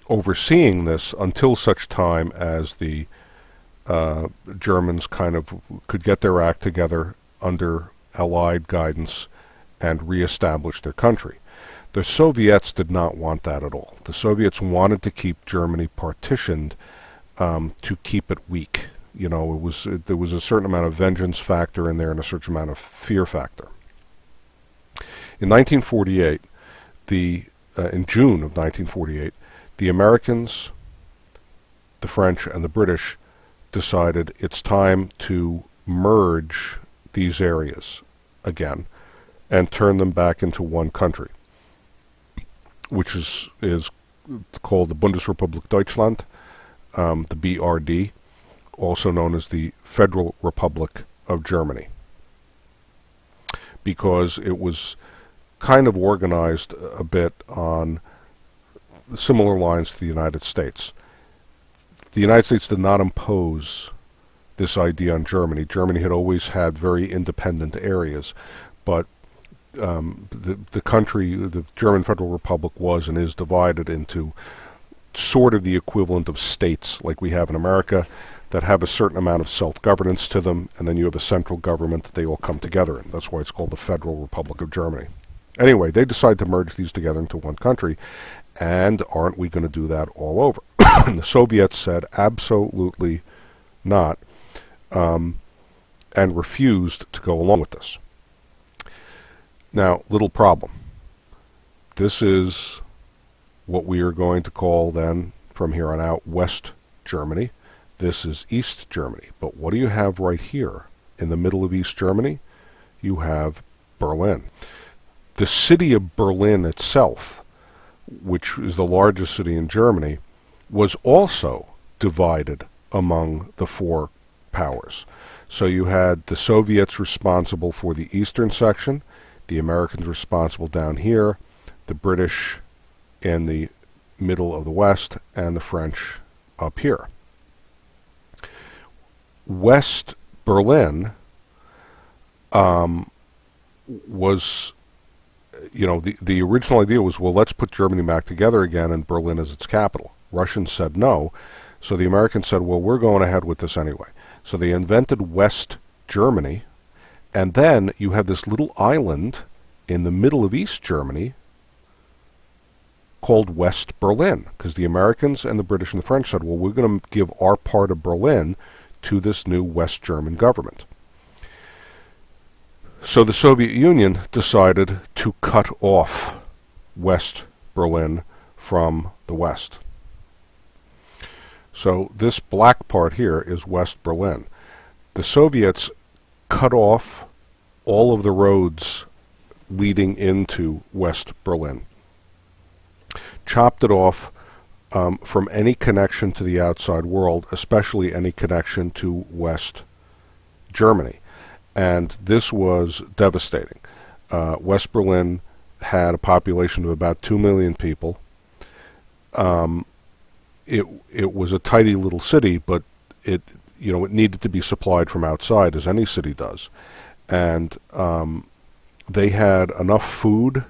S1: overseeing this until such time as the Germans kind of could get their act together under Allied guidance and reestablish their country. The Soviets did not want that at all. The Soviets wanted to keep Germany partitioned to keep it weak. You know, there was a certain amount of vengeance factor in there and a certain amount of fear factor. In 1948, in June of 1948, the Americans, the French, and the British decided it's time to merge these areas again and turn them back into one country, which is called the Bundesrepublik Deutschland, the BRD, also known as the Federal Republic of Germany, because it was kind of organized a bit on similar lines to the United States. The United States did not impose this idea on Germany. Germany had always had very independent areas, but the country, the German Federal Republic, was and is divided into sort of the equivalent of states like we have in America that have a certain amount of self-governance to them, and then you have a central government that they all come together in. That's why it's called the Federal Republic of Germany. Anyway, they decide to merge these together into one country, and aren't we going to do that all over? And the Soviets said absolutely not, and refused to go along with this. Now, little problem. This is what we are going to call then, from here on out, West Germany. This is East Germany. But what do you have right here in the middle of East Germany? You have Berlin. The city of Berlin itself, which is the largest city in Germany, was also divided among the four powers. So you had the Soviets responsible for the eastern section, the Americans responsible down here, the British in the middle of the West, and the French up here. West Berlin was, the original idea was, well, let's put Germany back together again and Berlin as its capital. Russians said no, so the Americans said, well, we're going ahead with this anyway. So they invented West Germany, and then you have this little island in the middle of East Germany called West Berlin, because the Americans and the British and the French said, well, we're going to give our part of Berlin to this new West German government. So the Soviet Union decided to cut off West Berlin from the West. So this black part here is West Berlin. The Soviets cut off all of the roads leading into West Berlin, chopped it off from any connection to the outside world, especially any connection to West Germany. And this was devastating. West Berlin had a population of about 2 million people. It was a tidy little city, but it needed to be supplied from outside, as any city does. And they had enough food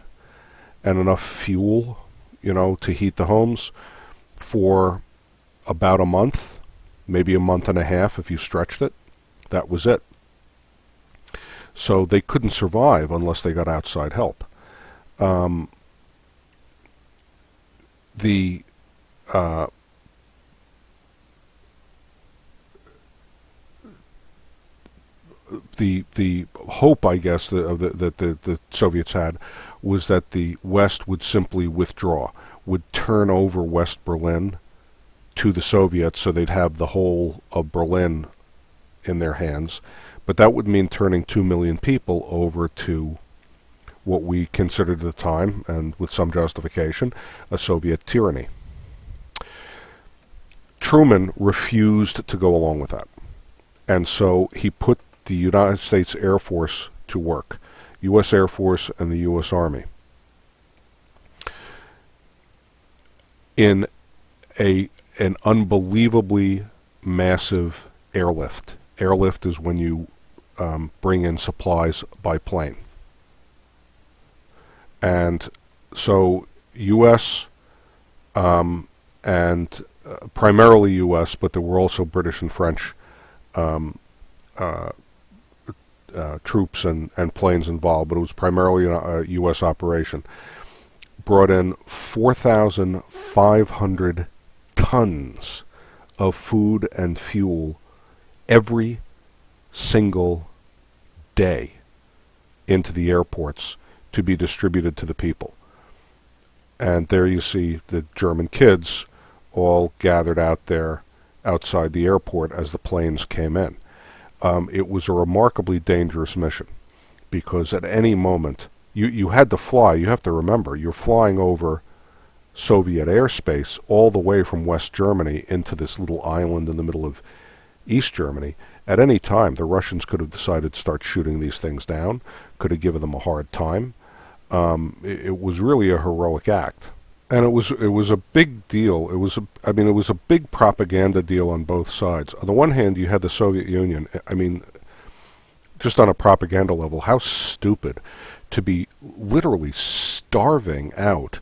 S1: and enough fuel, to heat the homes for about a month, maybe a month and a half if you stretched it. That was it. So they couldn't survive unless they got outside help. The hope, I guess, that the Soviets had was that the West would simply withdraw, would turn over West Berlin to the Soviets so they'd have the whole of Berlin in their hands. But that would mean turning 2 million people over to what we considered at the time, and with some justification, a Soviet tyranny. Truman refused to go along with that. And so he put the United States Air Force to work, U.S. Air Force and the U.S. Army, in an unbelievably massive airlift. Airlift is when you bring in supplies by plane. And so U.S. And primarily U.S., but there were also British and French troops and planes involved, but it was primarily a U.S. operation, brought in 4,500 tons of food and fuel every single day into the airports to be distributed to the people. And there you see the German kids all gathered out there outside the airport as the planes came in. it was a remarkably dangerous mission, because at any moment you had to fly. You have to remember, you're flying over Soviet airspace all the way from West Germany into this little island in the middle of East Germany. At any time, the Russians could have decided to start shooting these things down, could have given them a hard time. It was really a heroic act, and it was a big deal. It was a big propaganda deal on both sides. On the one hand, you had the Soviet Union. I mean, just on a propaganda level, how stupid to be literally starving out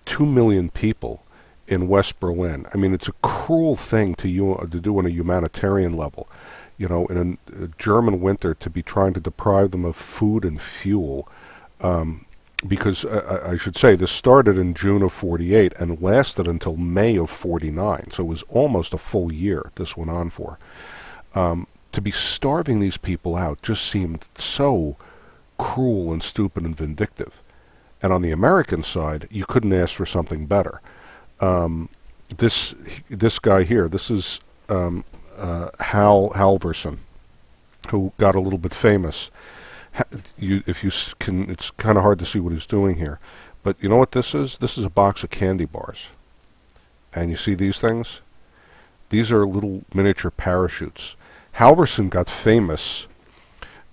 S1: 2 million people in West Berlin. I mean, it's a cruel thing to do on a humanitarian level. You know, in a German winter, to be trying to deprive them of food and fuel. Because I should say, this started in June of 48 and lasted until May of 49. So it was almost a full year this went on for. To be starving these people out just seemed so cruel and stupid and vindictive. And on the American side, you couldn't ask for something better. This guy here, this is Hal Halvorson, who got a little bit famous. If you can, it's kind of hard to see what he's doing here. But you know what this is? This is a box of candy bars. And you see these things? These are little miniature parachutes. Halvorson got famous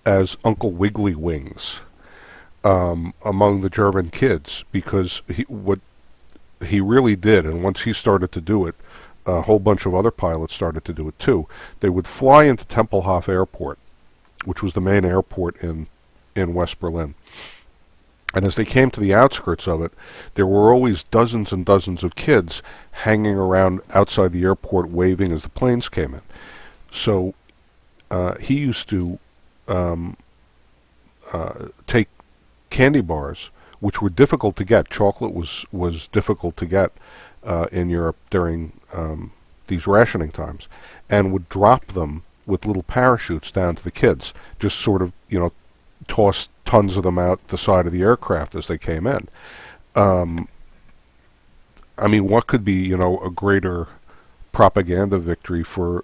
S1: as Uncle Wiggly Wings among the German kids, because what he really did, and once he started to do it, a whole bunch of other pilots started to do it too. They would fly into Tempelhof Airport, which was the main airport in West Berlin. And as they came to the outskirts of it, there were always dozens and dozens of kids hanging around outside the airport waving as the planes came in. So he used to take candy bars, which were difficult to get. Chocolate was difficult to get in Europe during these rationing times, and would drop them with little parachutes down to the kids, just sort of, toss tons of them out the side of the aircraft as they came in. I mean, what could be, a greater propaganda victory for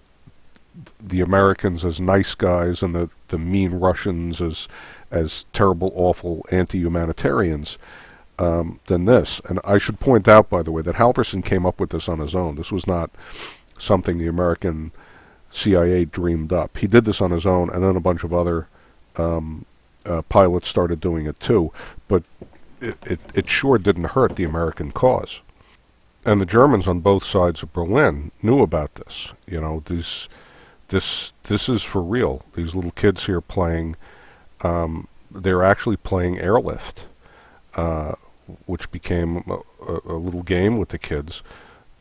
S1: the Americans as nice guys and the mean Russians as terrible, awful anti-humanitarians than this? And I should point out, by the way, that Halvorson came up with this on his own. This was not something the American CIA dreamed up. He did this on his own, and then a bunch of other pilots started doing it too. But it sure didn't hurt the American cause. And the Germans on both sides of Berlin knew about this. This is for real. These little kids here playing, they're actually playing airlift, which became a little game with the kids,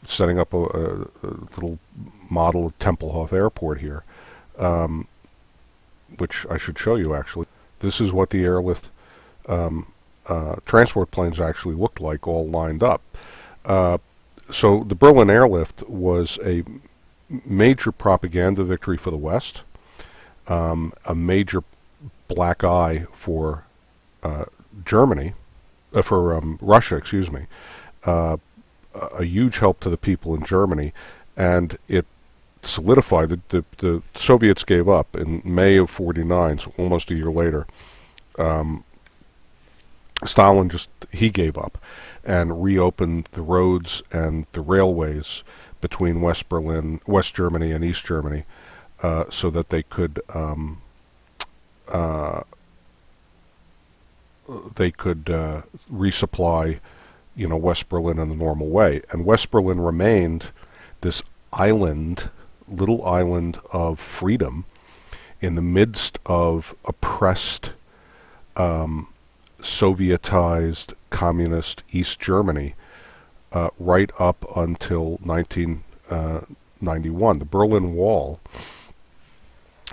S1: setting up a little model of Tempelhof Airport here, which I should show you actually. This is what the airlift transport planes actually looked like, all lined up. So the Berlin airlift was a major propaganda victory for the West, a major black eye for Germany, for Russia, excuse me, a huge help to the people in Germany, and it solidified that the Soviets gave up in May of 49, so almost a year later. Stalin he gave up and reopened the roads and the railways between West Germany and East Germany, so that they could resupply, West Berlin in the normal way. And West Berlin remained this little island of freedom in the midst of oppressed, Sovietized, communist East Germany, right up until 1991. The Berlin Wall,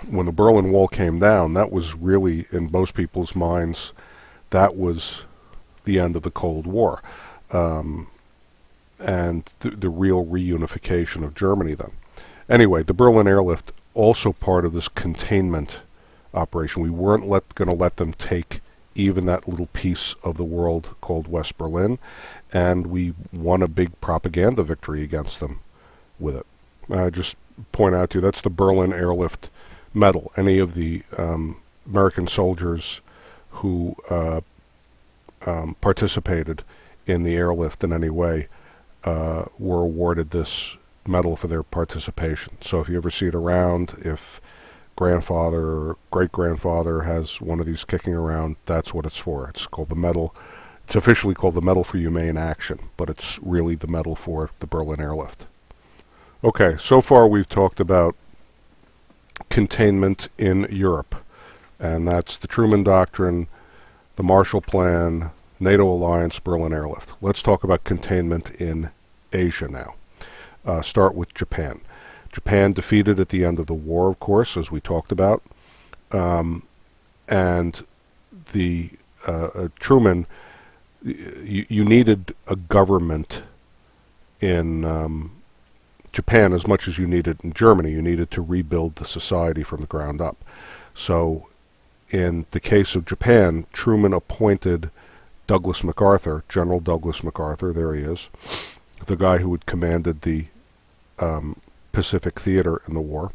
S1: when the Berlin Wall came down, that was really, in most people's minds, that was the end of the Cold War, and the real reunification of Germany then. Anyway, the Berlin airlift, also part of this containment operation. We weren't going to let them take even that little piece of the world called West Berlin, and we won a big propaganda victory against them with it. Just point out to you, that's the Berlin airlift metal. Any of the American soldiers who participated in the airlift in any way were awarded this medal for their participation. So if you ever see it around, if grandfather or great-grandfather has one of these kicking around, that's what it's for. It's called the medal. It's officially called the Medal for Humane Action, but it's really the medal for the Berlin airlift. Okay, so far we've talked about containment in Europe, and that's the Truman Doctrine, the Marshall Plan, NATO alliance, Berlin airlift. Let's talk about containment in Asia now. Start with Japan. Japan defeated at the end of the war, of course, as we talked about, and the Truman, you needed a government in Japan as much as you needed in Germany. You needed to rebuild the society from the ground up. So in the case of Japan, Truman appointed Douglas MacArthur, General Douglas MacArthur, there he is, the guy who had commanded the Pacific Theater in the war,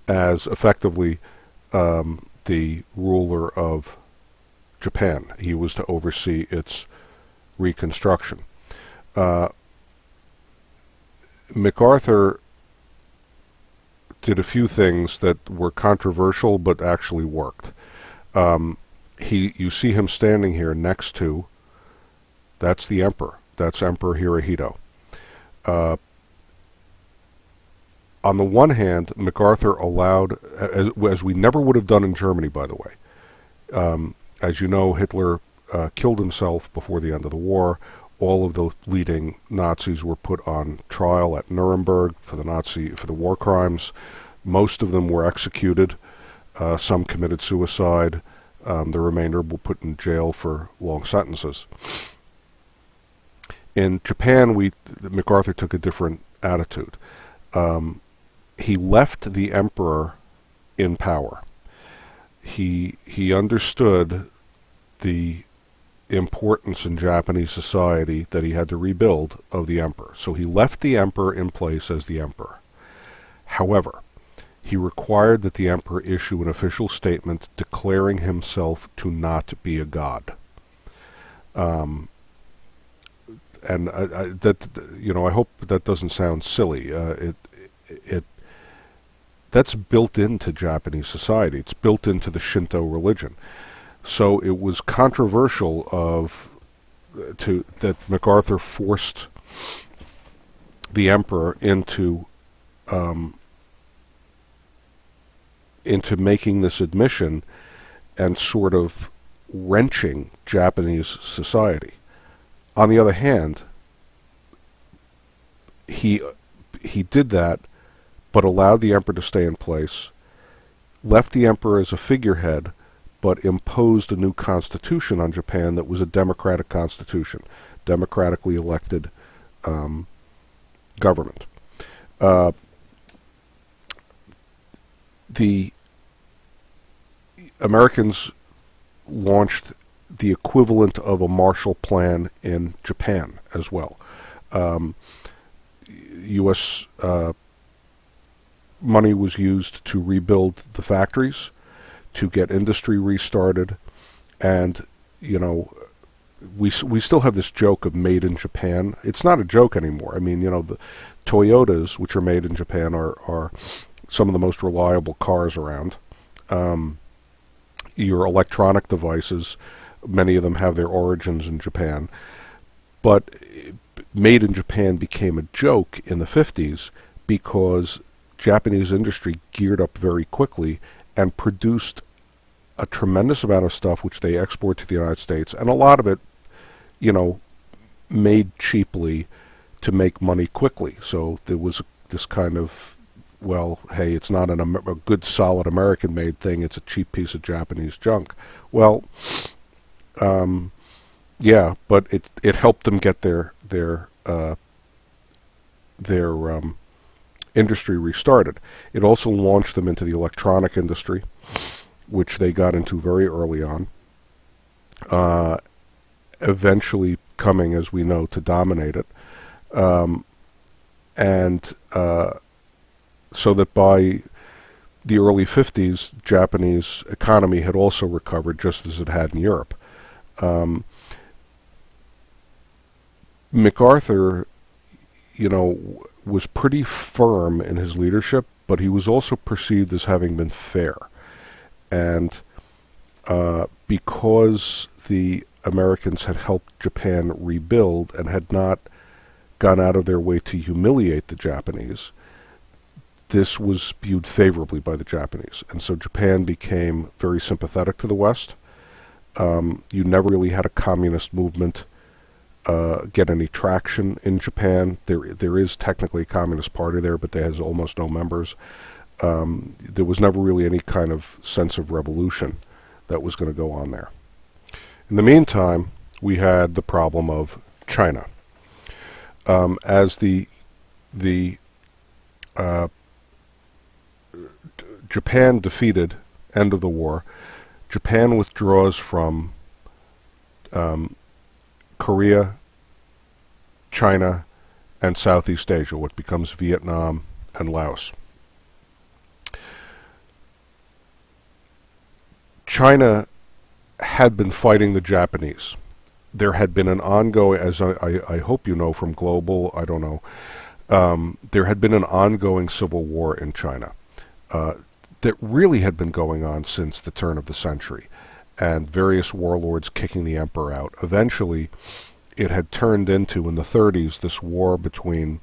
S1: as effectively the ruler of Japan. He was to oversee its reconstruction. MacArthur did a few things that were controversial but actually worked. You see him standing here next to, that's the emperor. That's Emperor Hirohito. On the one hand, MacArthur allowed, as we never would have done in Germany, by the way. As you know, Hitler killed himself before the end of the war. All of the leading Nazis were put on trial at Nuremberg for the war crimes. Most of them were executed. Some committed suicide. The remainder were put in jail for long sentences. In Japan, MacArthur took a different attitude. He left the emperor in power. He understood the importance in Japanese society that he had to rebuild of the emperor. So he left the emperor in place as the emperor. However, he required that the emperor issue an official statement declaring himself to not be a god. And I hope that doesn't sound silly. That's built into Japanese society. It's built into the Shinto religion. So it was controversial that MacArthur forced the emperor into making this admission and sort of wrenching Japanese society. On the other hand, he did that, but allowed the emperor to stay in place, left the emperor as a figurehead, but imposed a new constitution on Japan that was a democratic constitution, democratically elected government. The Americans launched the equivalent of a Marshall Plan in Japan as well. U.S. money was used to rebuild the factories, to get industry restarted, and we still have this joke of made in Japan. It's not a joke anymore. I mean, the Toyotas, which are made in Japan, are some of the most reliable cars around. Your electronic devices, many of them have their origins in Japan, but made in Japan became a joke in the 50s because Japanese industry geared up very quickly and produced a tremendous amount of stuff which they export to the United States, and a lot of it, made cheaply to make money quickly. So there was this kind of, well, hey, it's not a good, solid American-made thing, it's a cheap piece of Japanese junk. Well, yeah, but it helped them get their industry restarted. It also launched them into the electronic industry, which they got into very early on, eventually coming, as we know, to dominate it. So that by the early 50s, Japanese economy had also recovered just as it had in Europe. MacArthur, was pretty firm in his leadership, but he was also perceived as having been fair. And because the Americans had helped Japan rebuild and had not gone out of their way to humiliate the Japanese, this was viewed favorably by the Japanese. And so Japan became very sympathetic to the West. You never really had a communist movement get any traction in Japan. There is technically a communist party there, but it has almost no members. There was never really any kind of sense of revolution that was going to go on there. In the meantime, we had the problem of China. As Japan defeated, end of the war, Japan withdraws from Korea, China, and Southeast Asia, what becomes Vietnam and Laos. China had been fighting the Japanese. There had been an ongoing, as I hope you know from Global, I don't know, there had been an ongoing civil war in China that really had been going on since the turn of the century, and various warlords kicking the emperor out. Eventually, it had turned into, in the 30s, this war between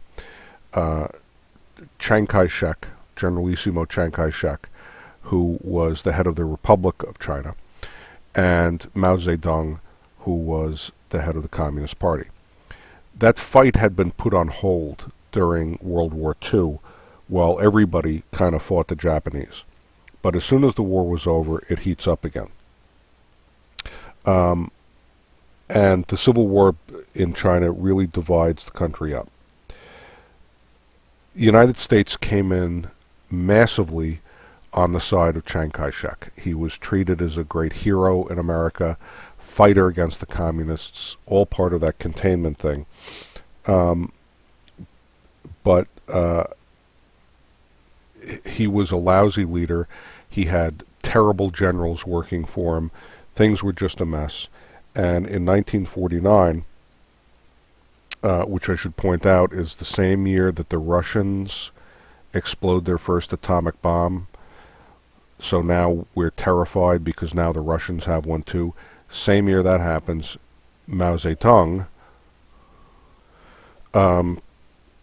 S1: Chiang Kai-shek, Generalissimo Chiang Kai-shek, who was the head of the Republic of China, and Mao Zedong, who was the head of the Communist Party. That fight had been put on hold during World War II, while everybody kind of fought the Japanese. But as soon as the war was over, it heats up again. And the civil war in China really divides the country up. The United States came in massively on the side of Chiang Kai-shek. He was treated as a great hero in America, fighter against the communists, all part of that containment thing. But he was a lousy leader. He had terrible generals working for him. Things were just a mess. And in 1949, which I should point out is the same year that the Russians explode their first atomic bomb. So now we're terrified because now the Russians have one too. Same year that happens, Mao Zedong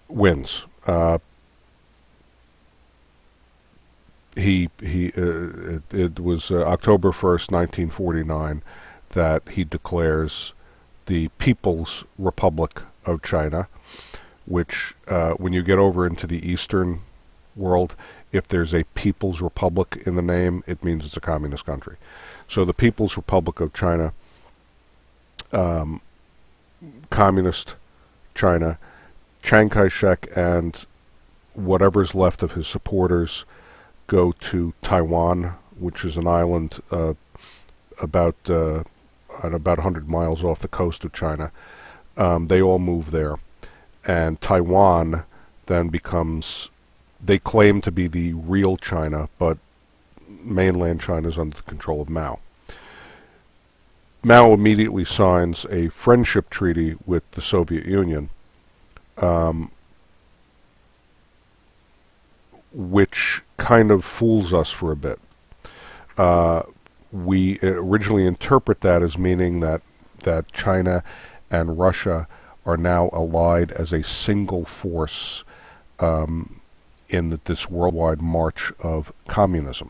S1: wins. It was October 1st, 1949, that he declares the People's Republic of China, which when you get over into the Eastern world, if there's a People's Republic in the name, it means it's a communist country. So the People's Republic of China, communist China, Chiang Kai-shek and whatever's left of his supporters go to Taiwan, which is an island about 100 miles off the coast of China. They all move there. And Taiwan then becomes, they claim to be the real China, but mainland China is under the control of Mao. Mao immediately signs a friendship treaty with the Soviet Union, which kind of fools us for a bit. We originally interpret that as meaning that China and Russia are now allied as a single force in this worldwide march of communism.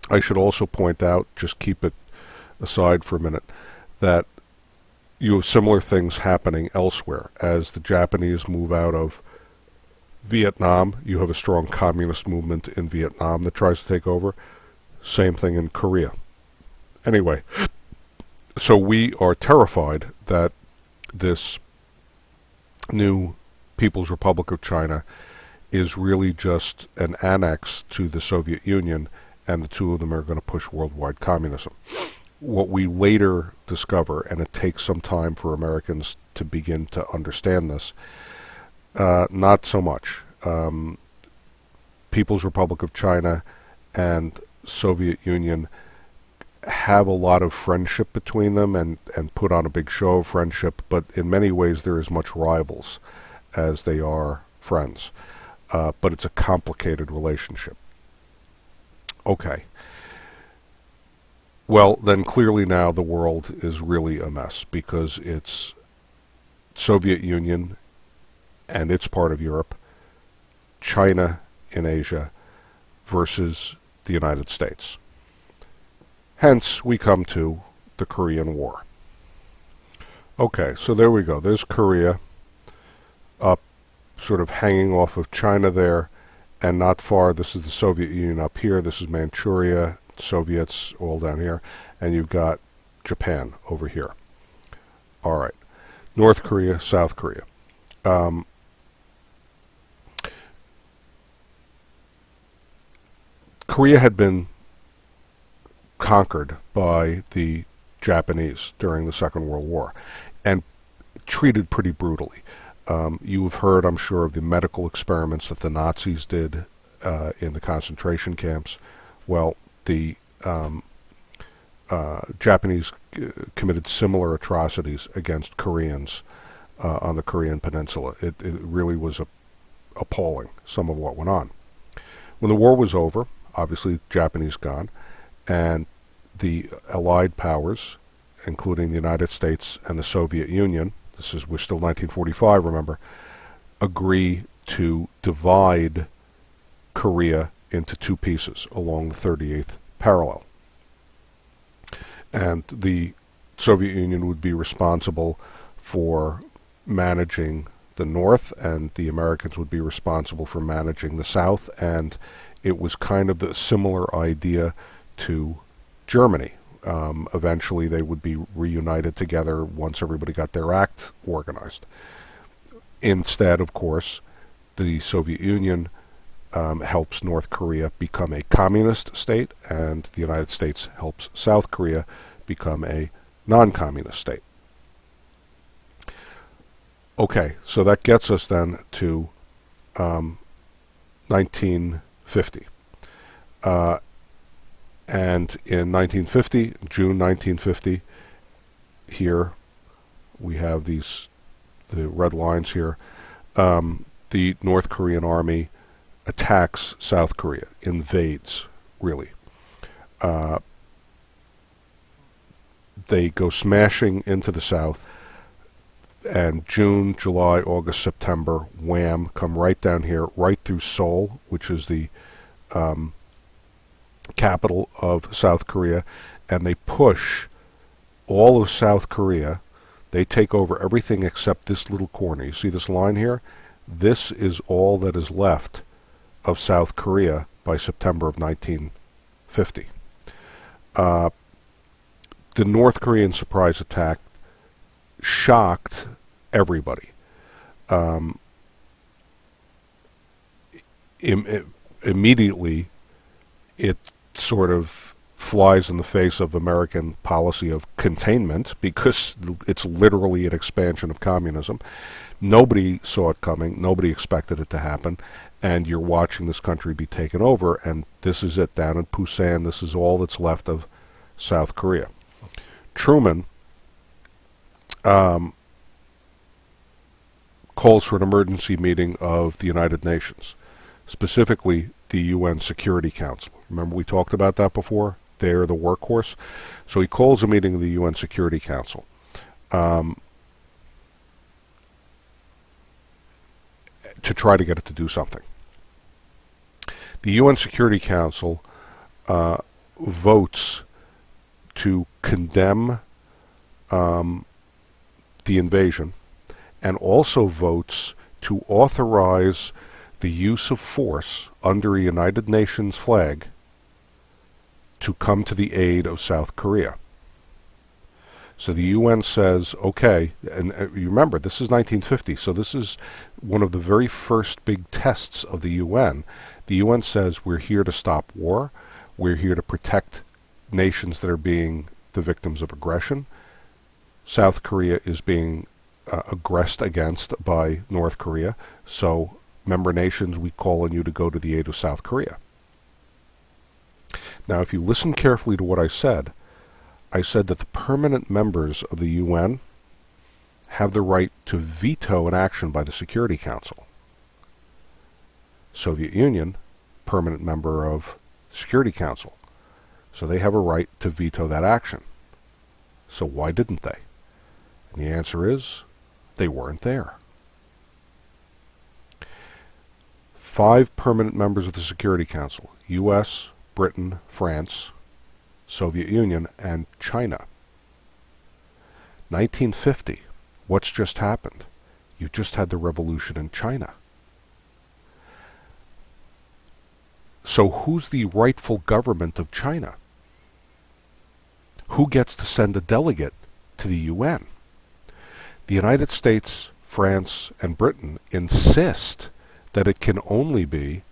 S1: I should also point out, just keep it aside for a minute, that you have similar things happening elsewhere. As the Japanese move out of Vietnam, you have a strong communist movement in Vietnam that tries to take over. Same thing in Korea. Anyway, so we are terrified that this new People's Republic of China is really just an annex to the Soviet Union, and the two of them are going to push worldwide communism. What we later discover, and it takes some time for Americans to begin to understand this, not so much. People's Republic of China and Soviet Union have a lot of friendship between them and put on a big show of friendship, but in many ways they're as much rivals as they are friends. But it's a complicated relationship. Okay. Well, then clearly now the world is really a mess, because it's Soviet Union and it's part of Europe, China in Asia versus the United States. Hence, we come to the Korean War. Okay, so there we go. There's Korea up, sort of hanging off of China there, and not far, this is the Soviet Union up here, this is Manchuria, Soviets all down here, and you've got Japan over here. All right. North Korea, South Korea. Korea had been conquered by the Japanese during the Second World War and treated pretty brutally. You have heard, I'm sure, of the medical experiments that the Nazis did in the concentration camps. Well, the Japanese committed similar atrocities against Koreans on the Korean peninsula. It really was appalling, some of what went on. When the war was over, obviously the Japanese gone, and the Allied powers, including the United States and the Soviet Union, we're still 1945, remember, agree to divide Korea into two pieces along the 38th parallel. And the Soviet Union would be responsible for managing the North, and the Americans would be responsible for managing the South, and it was kind of the similar idea to Germany. Eventually they would be reunited together once everybody got their act organized. Instead, of course, the Soviet Union helps North Korea become a communist state, and the United States helps South Korea become a non-communist state. Okay, so that gets us then to 1950. And in 1950, June 1950, here we have the red lines here, the North Korean army attacks South Korea, invades, really. They go smashing into the South, and June, July, August, September, wham, come right down here, right through Seoul, which is the capital of South Korea, and they push all of South Korea. They take over everything except this little corner. You see this line here? This is all that is left of South Korea by September of 1950. The North Korean surprise attack shocked everybody. Immediately, it sort of flies in the face of American policy of containment, because it's literally an expansion of communism. Nobody saw it coming. Nobody expected it to happen. And you're watching this country be taken over, and this is it down in Busan. This is all that's left of South Korea. Truman calls for an emergency meeting of the United Nations, specifically the UN Security Council. Remember we talked about that before? They're the workhorse. So he calls a meeting of the UN Security Council. To try to get it to do something. The UN Security Council votes to condemn the invasion, and also votes to authorize the use of force under a United Nations flag to come to the aid of South Korea. So the UN says, okay, and you remember, this is 1950, so this is one of the very first big tests of the UN. The UN says, we're here to stop war, we're here to protect nations that are being the victims of aggression. South Korea is being aggressed against by North Korea, so member nations, we call on you to go to the aid of South Korea. Now, if you listen carefully to what I said that the permanent members of the UN have the right to veto an action by the Security Council. Soviet Union, permanent member of the Security Council. So they have a right to veto that action. So why didn't they? And the answer is, they weren't there. 5 permanent members of the Security Council: U.S., Britain, France, Soviet Union, and China. 1950. What's just happened? You just had the revolution in China. So who's the rightful government of China? Who gets to send a delegate to the UN? The United States, France, and Britain insist that it can only be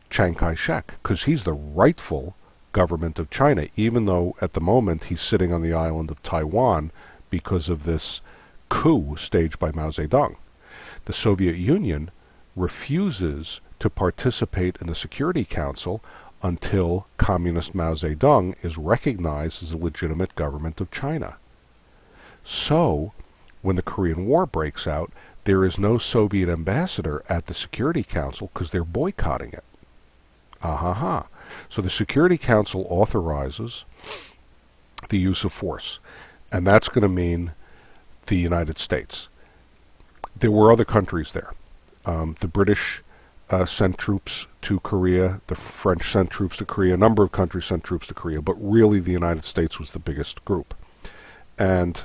S1: Chiang Kai-shek, because he's the rightful government of China, even though at the moment he's sitting on the island of Taiwan because of this coup staged by Mao Zedong. The Soviet Union refuses to participate in the Security Council until Communist Mao Zedong is recognized as a legitimate government of China. So, when the Korean War breaks out, there is no Soviet ambassador at the Security Council because they're boycotting it. So the Security Council authorizes the use of force, and that's going to mean the United States. There were other countries there. The British sent troops to Korea, the French sent troops to Korea, a number of countries sent troops to Korea, but really the United States was the biggest group. And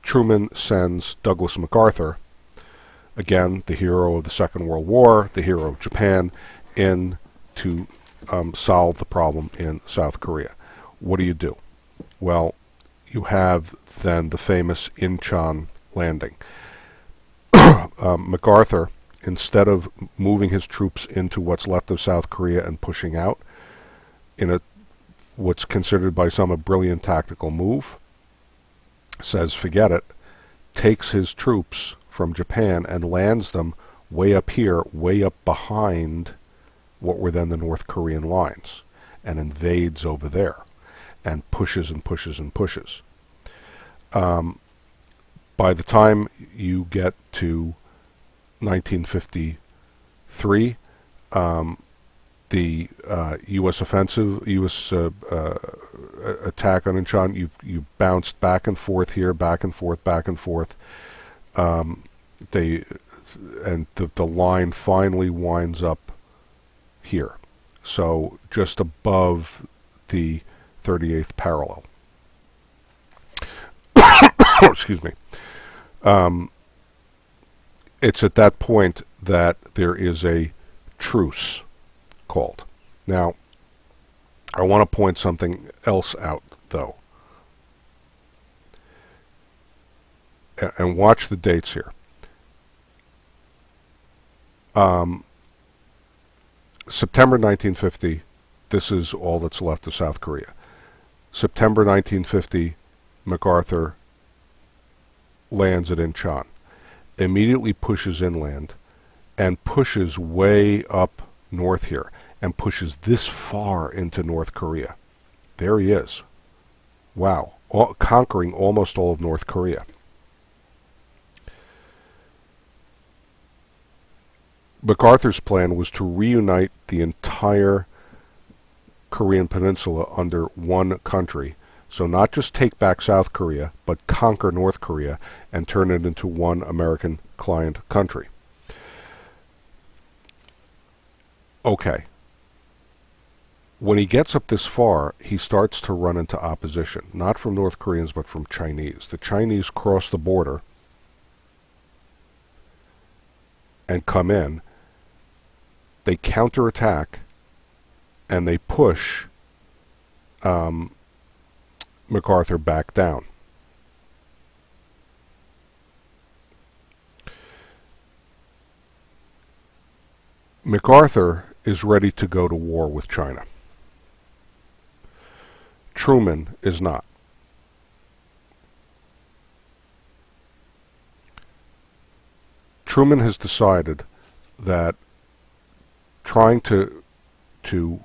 S1: Truman sends Douglas MacArthur, again, the hero of the Second World War, the hero of Japan, in to solve the problem in South Korea. What do? Well, you have then the famous Incheon landing. MacArthur, instead of moving his troops into what's left of South Korea and pushing out in what's considered by some a brilliant tactical move, says forget it, takes his troops from Japan and lands them way up here, way up behind what were then the North Korean lines, and invades over there and pushes and pushes and pushes. By the time you get to 1953, the U.S. offensive, U.S. attack on Incheon, you bounced back and forth here, back and forth, back and forth. The line finally winds up here, so just above the 38th parallel. Excuse me. It's at that point that there is a truce called. Now, I want to point something else out, though. And watch the dates here. September 1950, this is all that's left of South Korea. September 1950, MacArthur lands at Incheon, immediately pushes inland, and pushes way up north here, and pushes this far into North Korea. There he is. Wow. Conquering almost all of North Korea. MacArthur's plan was to reunite the entire Korean peninsula under one country. So not just take back South Korea, but conquer North Korea and turn it into one American client country. Okay. When he gets up this far, he starts to run into opposition, not from North Koreans, but from Chinese. The Chinese cross the border and come in. They counterattack, and they push MacArthur back down. MacArthur is ready to go to war with China. Truman is not. Truman has decided that trying to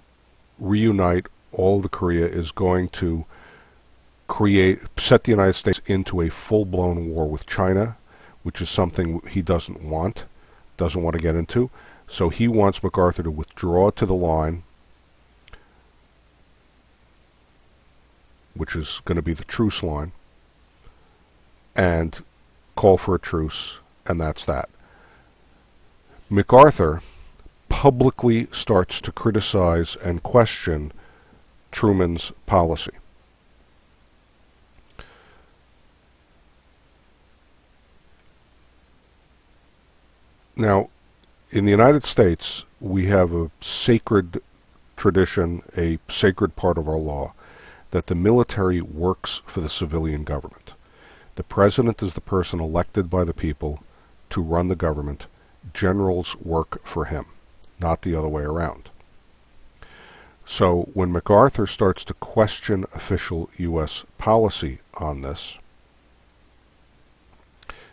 S1: reunite all of Korea is going to set the United States into a full-blown war with China, which is something he doesn't want to get into. So he wants MacArthur to withdraw to the line, which is going to be the truce line, and call for a truce, and that's that. MacArthur publicly starts to criticize and question Truman's policy. Now, in the United States, we have a sacred tradition, a sacred part of our law, that the military works for the civilian government. The president is the person elected by the people to run the government. Generals work for him, not the other way around. So when MacArthur starts to question official U.S. policy on this,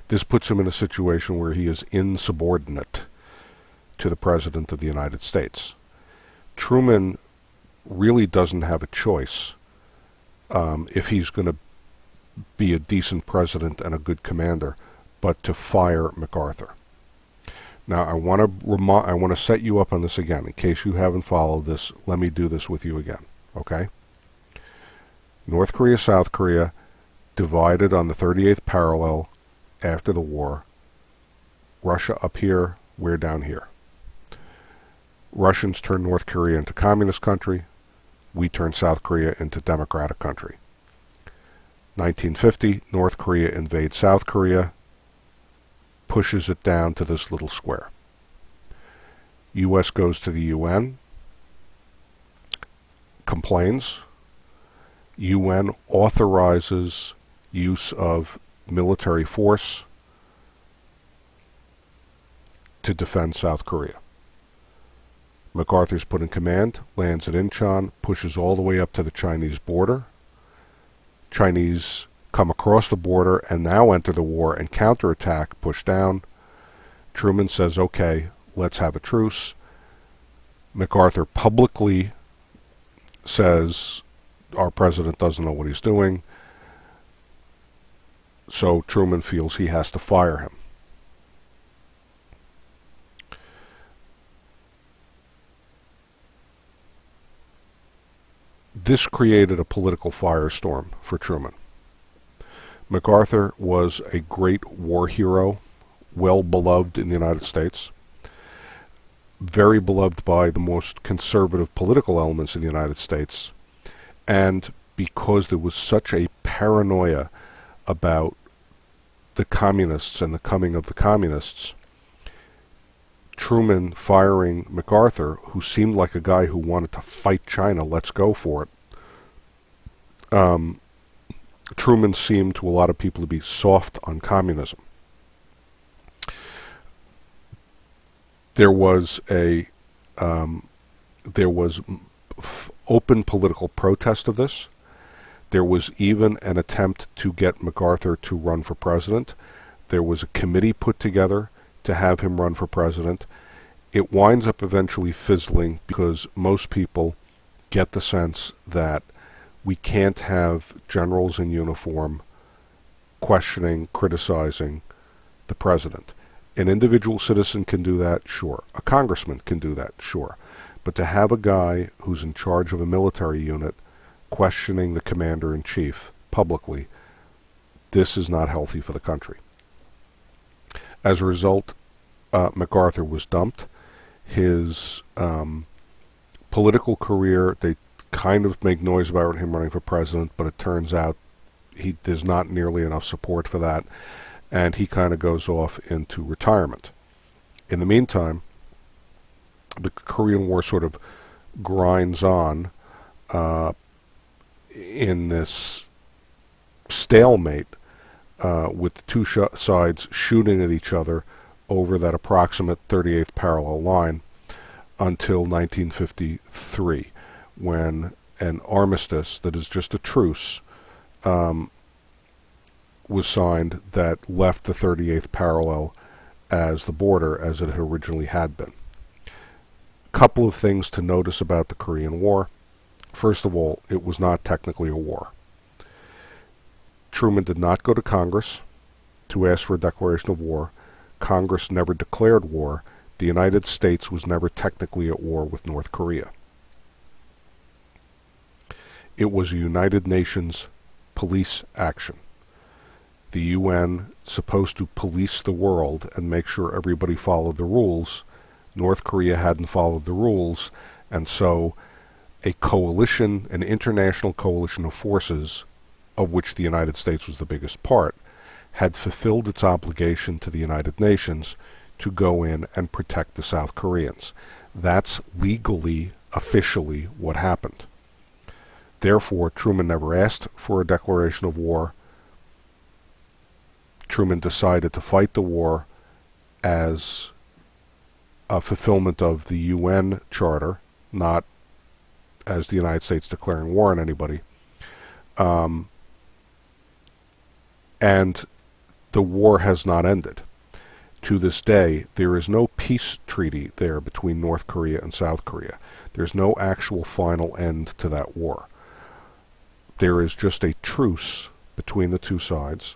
S1: this puts him in a situation where he is insubordinate to the President of the United States. Truman really doesn't have a choice if he's going to be a decent president and a good commander, but to fire MacArthur. Now, I want to set you up on this again. In case you haven't followed this, let me do this with you again, okay? North Korea, South Korea, divided on the 38th parallel after the war. Russia up here, we're down here. Russians turn North Korea into communist country. We turn South Korea into democratic country. 1950, North Korea invades South Korea, pushes it down to this little square. U.S. goes to the UN, complains. UN authorizes use of military force to defend South Korea. MacArthur's put in command, lands at Incheon, pushes all the way up to the Chinese border. Chinese come across the border and now enter the war and counterattack, push down. Truman says, okay, let's have a truce. MacArthur publicly says, our president doesn't know what he's doing. So Truman feels he has to fire him. This created a political firestorm for Truman. MacArthur was a great war hero, well beloved in the United States, very beloved by the most conservative political elements in the United States, and because there was such a paranoia about the communists and the coming of the communists, Truman firing MacArthur, who seemed like a guy who wanted to fight China, let's go for it. Truman seemed to a lot of people to be soft on communism. There was open political protest of this. There was even an attempt to get MacArthur to run for president. There was a committee put together to have him run for president. It winds up eventually fizzling because most people get the sense that we can't have generals in uniform questioning, criticizing the president. An individual citizen can do that, sure. A congressman can do that, sure. But to have a guy who's in charge of a military unit questioning the commander-in-chief publicly, this is not healthy for the country. As a result, MacArthur was dumped. His political career, they kind of make noise about him running for president, but it turns out there's not nearly enough support for that, and he kind of goes off into retirement. In the meantime, the Korean War sort of grinds on in this stalemate with the two sides shooting at each other over that approximate 38th parallel line until 1953, when an armistice that is just a truce was signed that left the 38th parallel as the border as it originally had been. Couple of things to notice about the Korean War. First of all, it was not technically a war. Truman did not go to Congress to ask for a declaration of war. Congress never declared war. The United States was never technically at war with North Korea. It was a United Nations police action. The UN supposed to police the world and make sure everybody followed the rules. North Korea hadn't followed the rules, and so a coalition, an international coalition of forces, of which the United States was the biggest part, had fulfilled its obligation to the United Nations to go in and protect the South Koreans. That's legally, officially what happened. Therefore, Truman never asked for a declaration of war. Truman decided to fight the war as a fulfillment of the UN Charter, not as the United States declaring war on anybody. And the war has not ended. To this day, there is no peace treaty there between North Korea and South Korea. There's no actual final end to that war. There is just a truce between the two sides,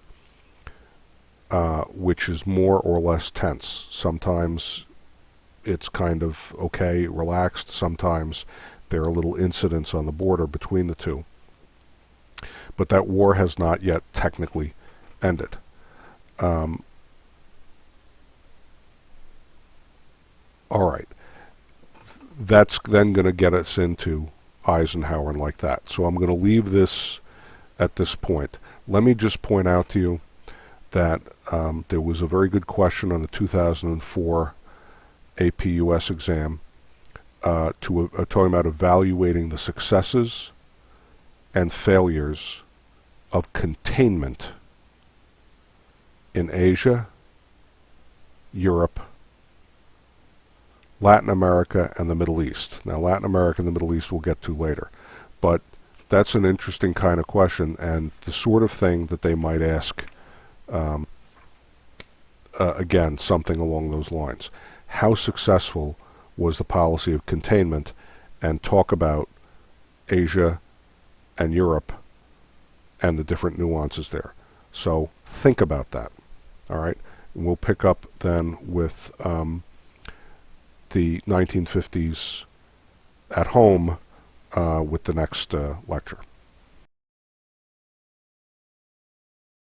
S1: which is more or less tense. Sometimes it's kind of okay, relaxed. Sometimes there are little incidents on the border between the two. But that war has not yet technically ended. All right. That's then going to get us into Eisenhower and like that. So I'm going to leave this at this point. Let me just point out to you that there was a very good question on the 2004 AP US exam talking about evaluating the successes and failures of containment in Asia, Europe, Latin America, and the Middle East. Now, Latin America and the Middle East we'll get to later. But that's an interesting kind of question, and the sort of thing that they might ask, again, something along those lines. How successful was the policy of containment? And talk about Asia and Europe and the different nuances there. So think about that. All right? And we'll pick up then with the 1950s at home with the next lecture.